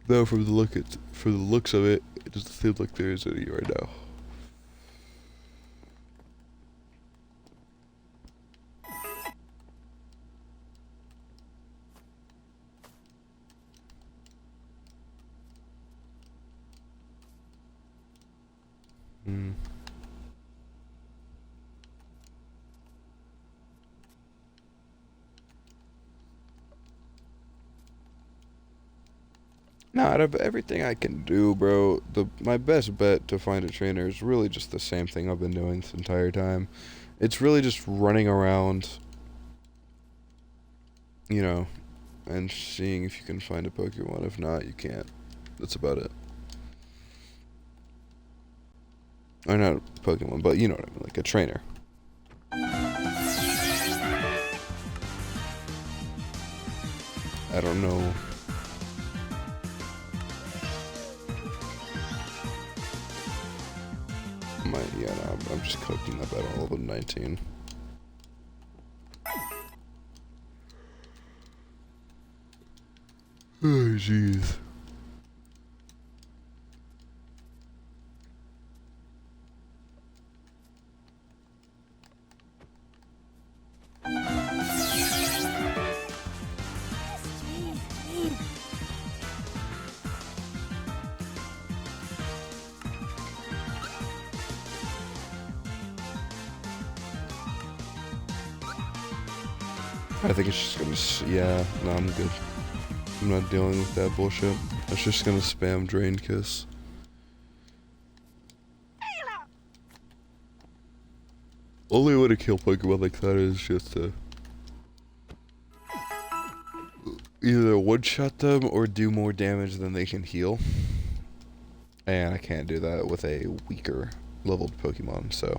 Though from the looks of it, it doesn't seem like there is any right now. Nah, out of everything I can do, bro, my best bet to find a trainer is really just the same thing I've been doing this entire time. It's really just running around, and seeing if you can find a Pokemon. If not, you can't. That's about it. Or not a Pokemon, but you know what I mean, like a trainer. I don't know. Yeah, no, I'm just cooking that battle level 19. Oh, jeez. I think it's just gonna, yeah, no, I'm good. I'm not dealing with that bullshit. It's just gonna spam Drain Kiss. Only way to kill Pokemon like that is just to either one-shot them or do more damage than they can heal. And I can't do that with a weaker leveled Pokemon, so.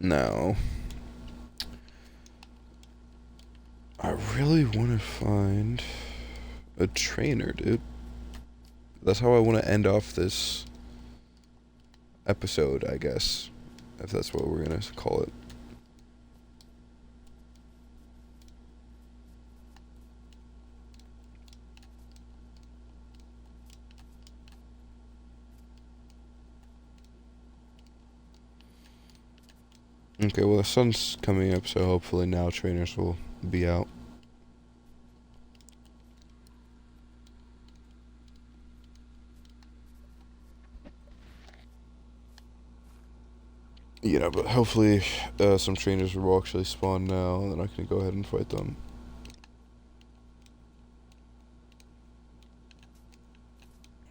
Now, I really want to find a trainer, dude. That's how I want to end off this episode, I guess, if that's what we're gonna call it. Okay, well the sun's coming up, so hopefully now trainers will be out. But hopefully some trainers will actually spawn now, and then I can go ahead and fight them.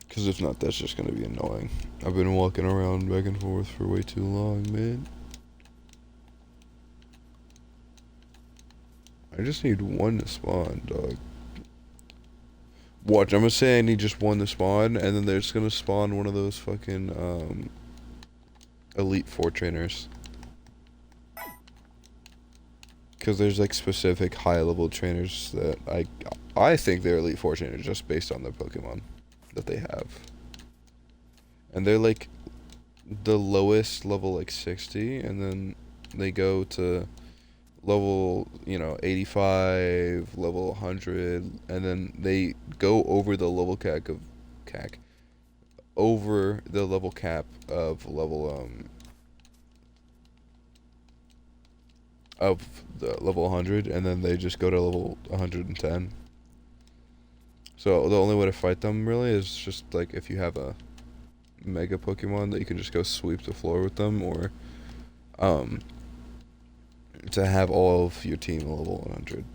Because if not, that's just going to be annoying. I've been walking around back and forth for way too long, man. I just need one to spawn, dog. Watch, I'm gonna say I need just one to spawn, and then there's gonna spawn one of those fucking, Elite Four trainers. Because there's, like, specific high-level trainers that I think they're Elite Four trainers just based on their Pokemon that they have. And they're, like, the lowest level, like, 60, and then they go to level, 85, level 100, and then they go over the level over the level cap of level, of the level 100, and then they just go to level 110. So the only way to fight them, really, is just, like, if you have a Mega Pokemon that you can just go sweep the floor with them, or, to have all of your team level 100.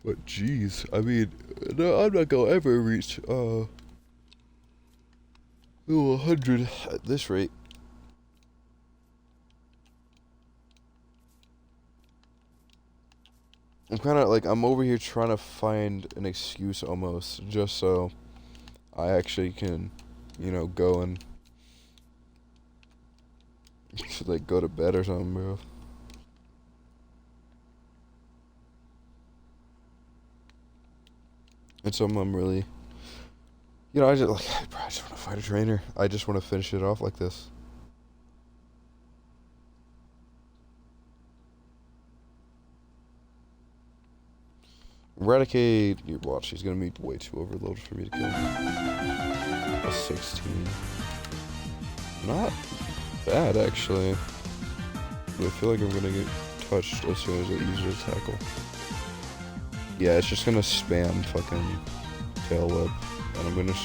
But jeez, I mean, no, I'm not gonna ever reach level 100 at this rate. I'm kind of like, I'm over here trying to find an excuse almost, just so I actually can, go and like go to bed or something, bro. And something I'm really, I just like, bro, I just want to fight a trainer. I just want to finish it off like this. Eradicate your watch. He's gonna be way too overloaded for me to kill. A 16. Not bad, actually. But I feel like I'm gonna get touched as soon as I use it to tackle. Yeah, it's just gonna spam fucking tail whip, and I'm gonna.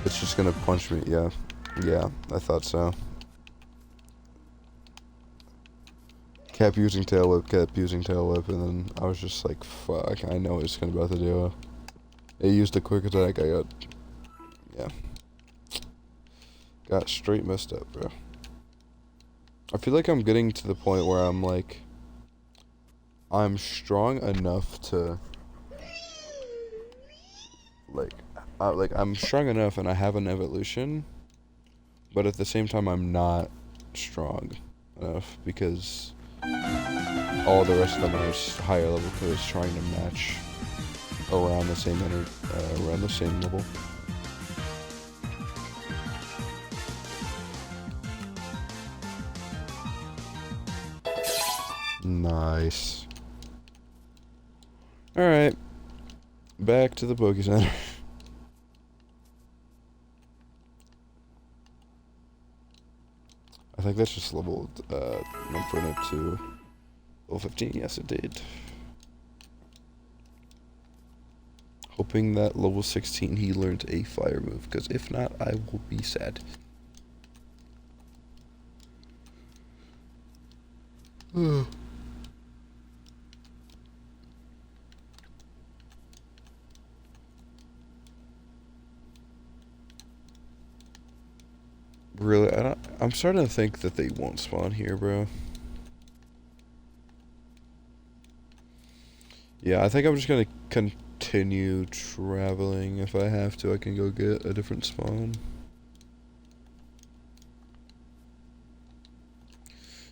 It's just gonna punch me. Yeah, I thought so. Kept using tail whip, and then I was just like, fuck, I know it's gonna about to do. It used a quick attack, got straight messed up, bro. I feel like I'm getting to the point where I'm like, I'm strong enough to, I'm strong enough and I have an evolution, but at the same time I'm not strong enough because all the rest of them are higher level because it's trying to match around the same around the same level. Nice. Alright. Back to the Poke Center. I think that's just leveled Inferno to level 15. Yes, it did. Hoping that level 16 he learned a fire move, because if not, I will be sad. Really, I'm starting to think that they won't spawn here, bro. Yeah, I think I'm just gonna continue traveling. If I have to, I can go get a different spawn.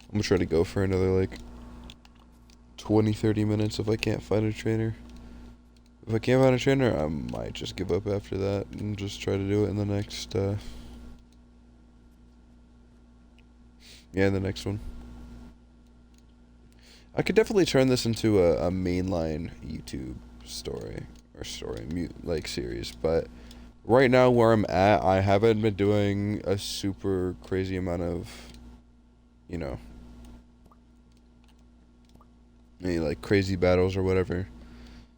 I'm gonna try to go for another, like, 20-30 minutes if I can't find a trainer. If I can't find a trainer, I might just give up after that and just try to do it in the next, yeah, the next one. I could definitely turn this into a mainline YouTube story, or series, but right now where I'm at, I haven't been doing a super crazy amount of, you know, any like crazy battles or whatever.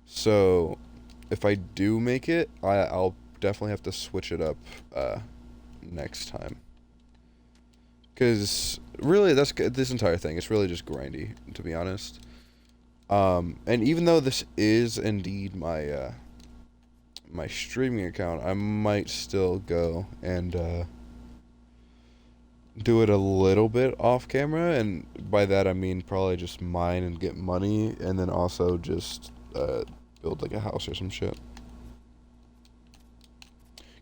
So if I do make it, I'll definitely have to switch it up next time. Cause really, this entire thing. It's really just grindy, to be honest. And even though this is indeed my streaming account, I might still go and do it a little bit off camera, and by that I mean probably just mine and get money, and then also just build like a house or some shit.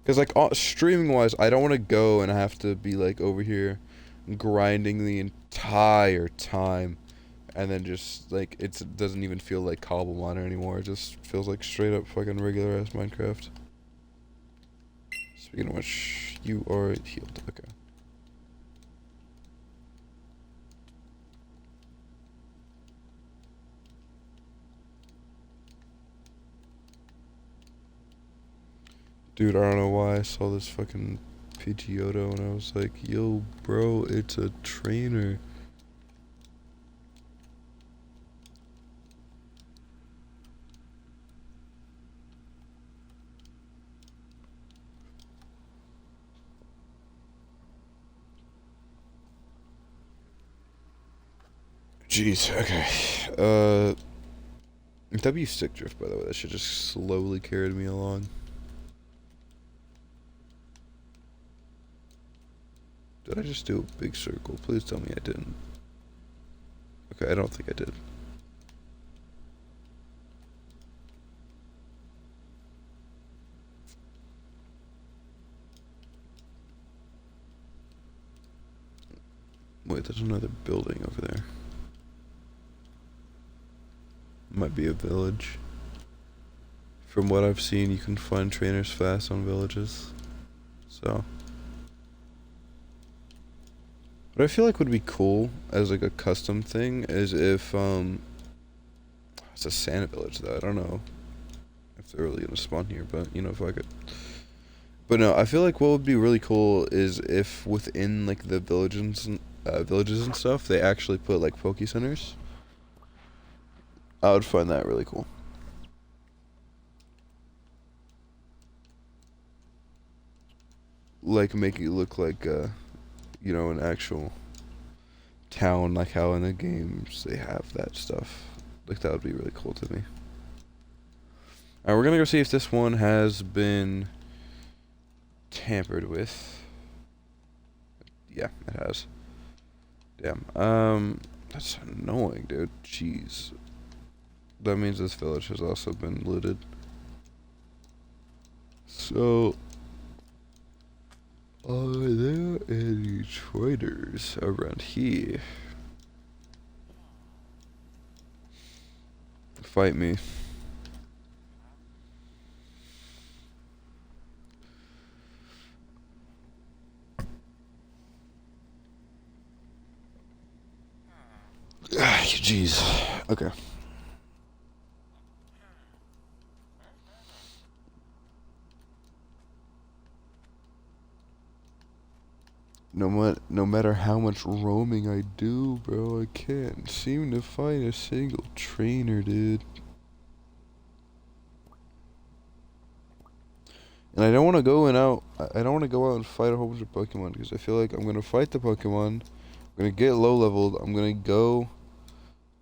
Cause like streaming wise, I don't want to go and have to be like over here grinding the entire time, and then just like it doesn't even feel like Cobblemon anymore. It just feels like straight up fucking regular ass Minecraft. Speaking of which, you are healed. Okay. Dude, I don't know why I saw this fucking Pidgeotto and I was like, yo, bro, it's a trainer. Jeez, okay. W stick drift, by the way, that should just slowly carried me along. Did I just do a big circle? Please tell me I didn't. Okay, I don't think I did. Wait, there's another building over there. Might be a village. From what I've seen, you can find trainers fast on villages. So. What I feel like would be cool as like a custom thing is if it's a Santa village though. I don't know if they're really gonna spawn here, but you know, fuck it. But no, I feel like what would be really cool is if within like the villages and stuff, they actually put like Poke Centers. I would find that really cool. Like make it look like you know, an actual town, like how in the games they have that stuff. Like that would be really cool to me. Alright, we're gonna go see if this one has been tampered with. Yeah, it has. Damn. That's annoying, dude. Jeez. That means this village has also been looted. So, are there any traders around here? Fight me. Jeez. Okay. No matter how much roaming I do, bro, I can't seem to find a single trainer, dude. And I don't want to go out. I don't want to go out and fight a whole bunch of Pokemon because I feel like I'm gonna fight the Pokemon. I'm gonna get low leveled. I'm gonna go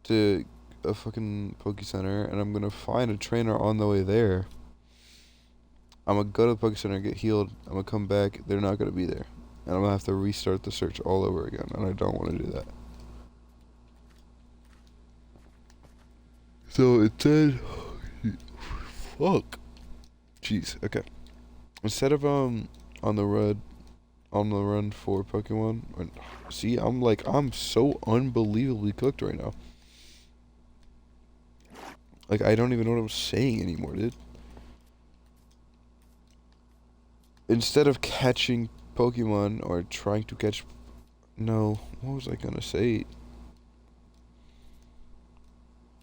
to a fucking Poke Center and I'm gonna find a trainer on the way there. I'm gonna go to the Poke Center, get healed. I'm gonna come back. They're not gonna be there. And I'm gonna have to restart the search all over again, and I don't want to do that. So it said, fuck. Jeez. Okay. Instead of on the run for Pokemon. See, I'm so unbelievably cooked right now. Like I don't even know what I'm saying anymore, dude. Instead of catching Pokemon or trying to catch... No, what was I gonna say?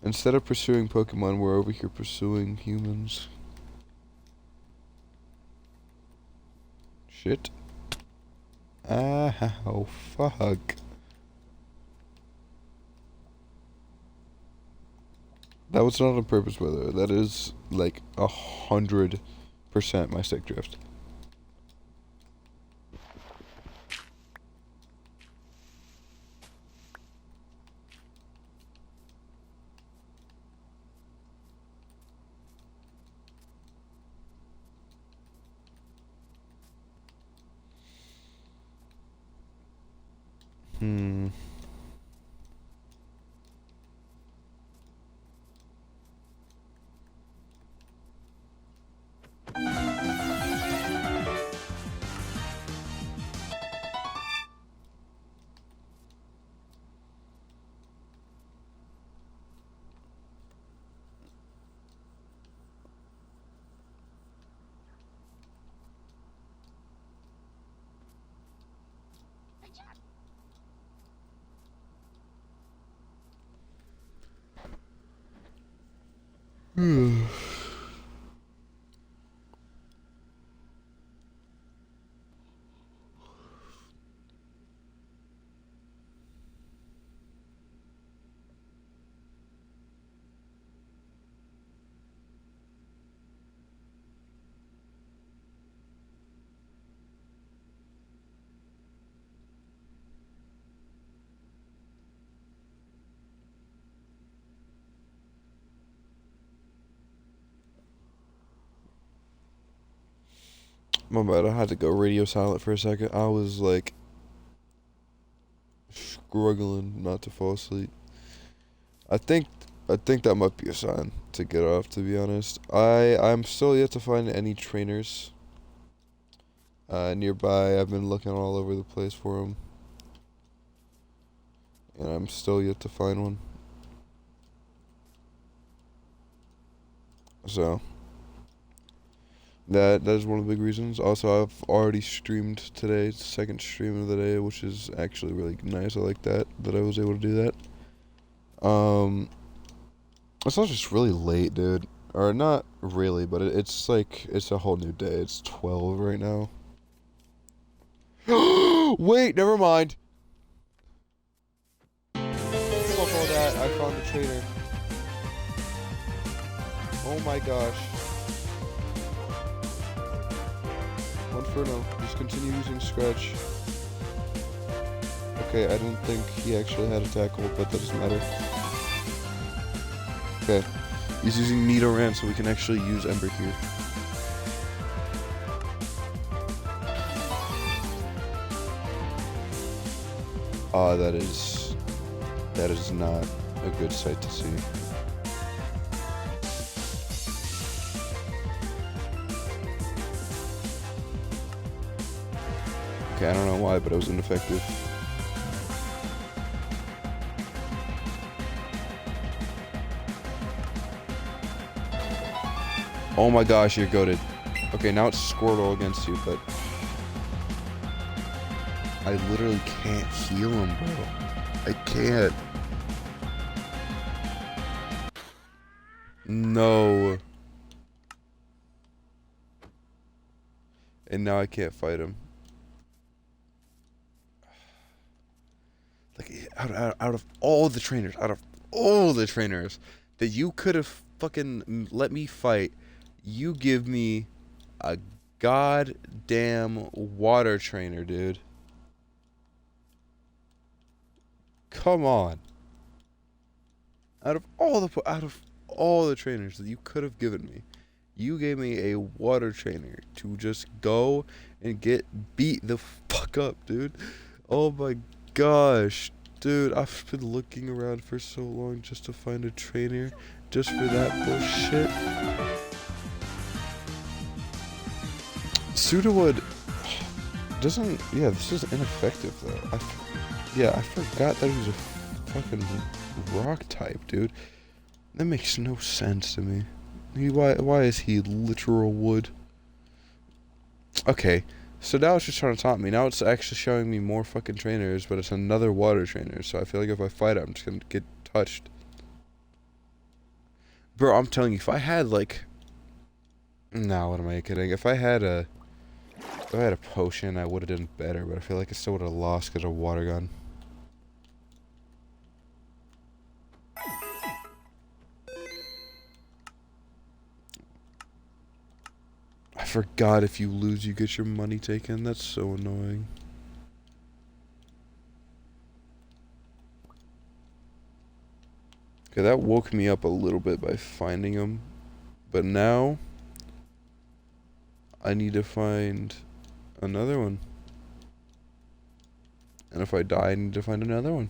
Instead of pursuing Pokemon, we're over here pursuing humans. Shit. Ah, oh, fuck. That was not on purpose, by the way. That is, like, 100% my stick drift. Hmm. My bad, I had to go radio silent for a second. I was, like, struggling not to fall asleep. I think I think that might be a sign to get off, to be honest. I'm still yet to find any trainers nearby. I've been looking all over the place for them, and I'm still yet to find one. So that is one of the big reasons. Also, I've already streamed today, second stream of the day, which is actually really nice. I like that I was able to do that. It's not just really late, dude. Or not really, but it's like it's a whole new day. It's 12 right now. Wait, never mind. Fuck all that. I found the trainer. Oh my gosh. Inferno. Just continue using Scratch. Okay, I didn't think he actually had a tackle, but that doesn't matter. Okay. He's using Nidoran, so we can actually use Ember here. Ah, that is not a good sight to see. Okay, I don't know why, but it was ineffective. Oh my gosh, you're goated. Okay, now it's Squirtle against you, but I literally can't heal him, bro. I can't. No. And now I can't fight him. Like, out of all the trainers, that you could have fucking let me fight, you give me a goddamn water trainer, dude. Come on. Out of all the trainers that you could have given me, you gave me a water trainer to just go and get beat the fuck up, dude. Oh my gosh, dude, I've been looking around for so long just to find a trainer just for that bullshit. Sudowoodo doesn't, yeah, this is ineffective though. I forgot that he was a fucking rock type, dude. That makes no sense to me. Why is he literal wood? Okay, so now it's just trying to taunt me. Now it's actually showing me more fucking trainers, but it's another water trainer. So I feel like if I fight it, I'm just gonna get touched. Bro, I'm telling you, if I had like... Nah, what am I kidding? If I had a If I had a potion, I would have done better, but I feel like I still would have lost because of water gun. I forgot if you lose, you get your money taken. That's so annoying. Okay, that woke me up a little bit by finding him. But now, I need to find another one. And if I die, I need to find another one.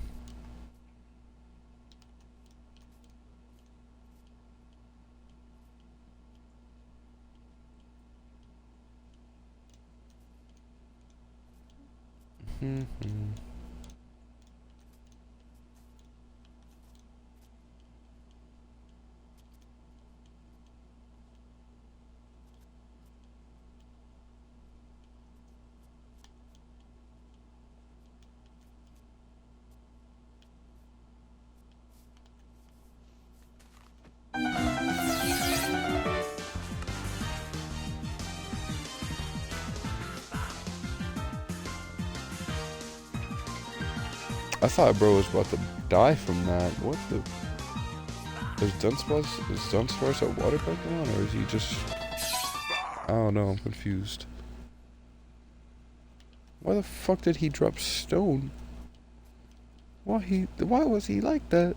I thought bro was about to die from that. What the? Is Dunsparce a water Pokemon, or is he just... I don't know, I'm confused. Why the fuck did he drop stone? Why was he like that?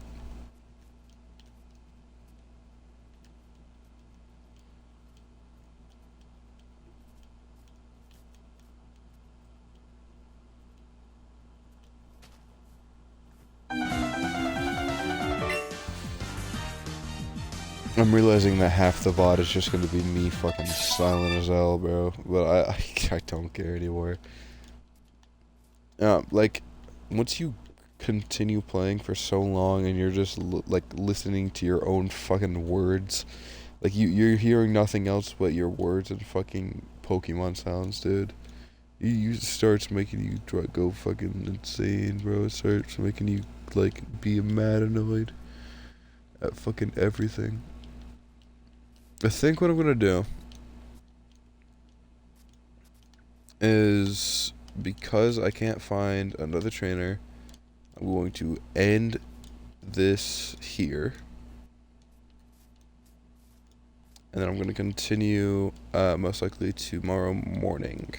I'm realizing that half the VOD is just gonna be me fucking silent as hell, bro. But I don't care anymore. Like, once you continue playing for so long and you're just like listening to your own fucking words, like you're hearing nothing else but your words and fucking Pokemon sounds, dude. It starts making you go fucking insane, bro. It starts making you like be mad annoyed at fucking everything. I think what I'm gonna do is, because I can't find another trainer, I'm going to end this here. And then I'm going to continue most likely tomorrow morning.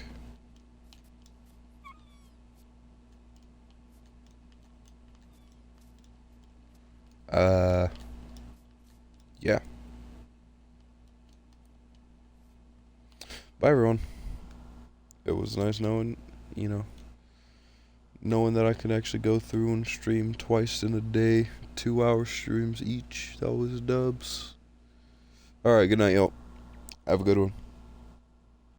Yeah. Bye, everyone. It was nice knowing that I could actually go through and stream twice in a day, 2-hour streams each. That was dubs. Alright, good night, y'all. Have a good one.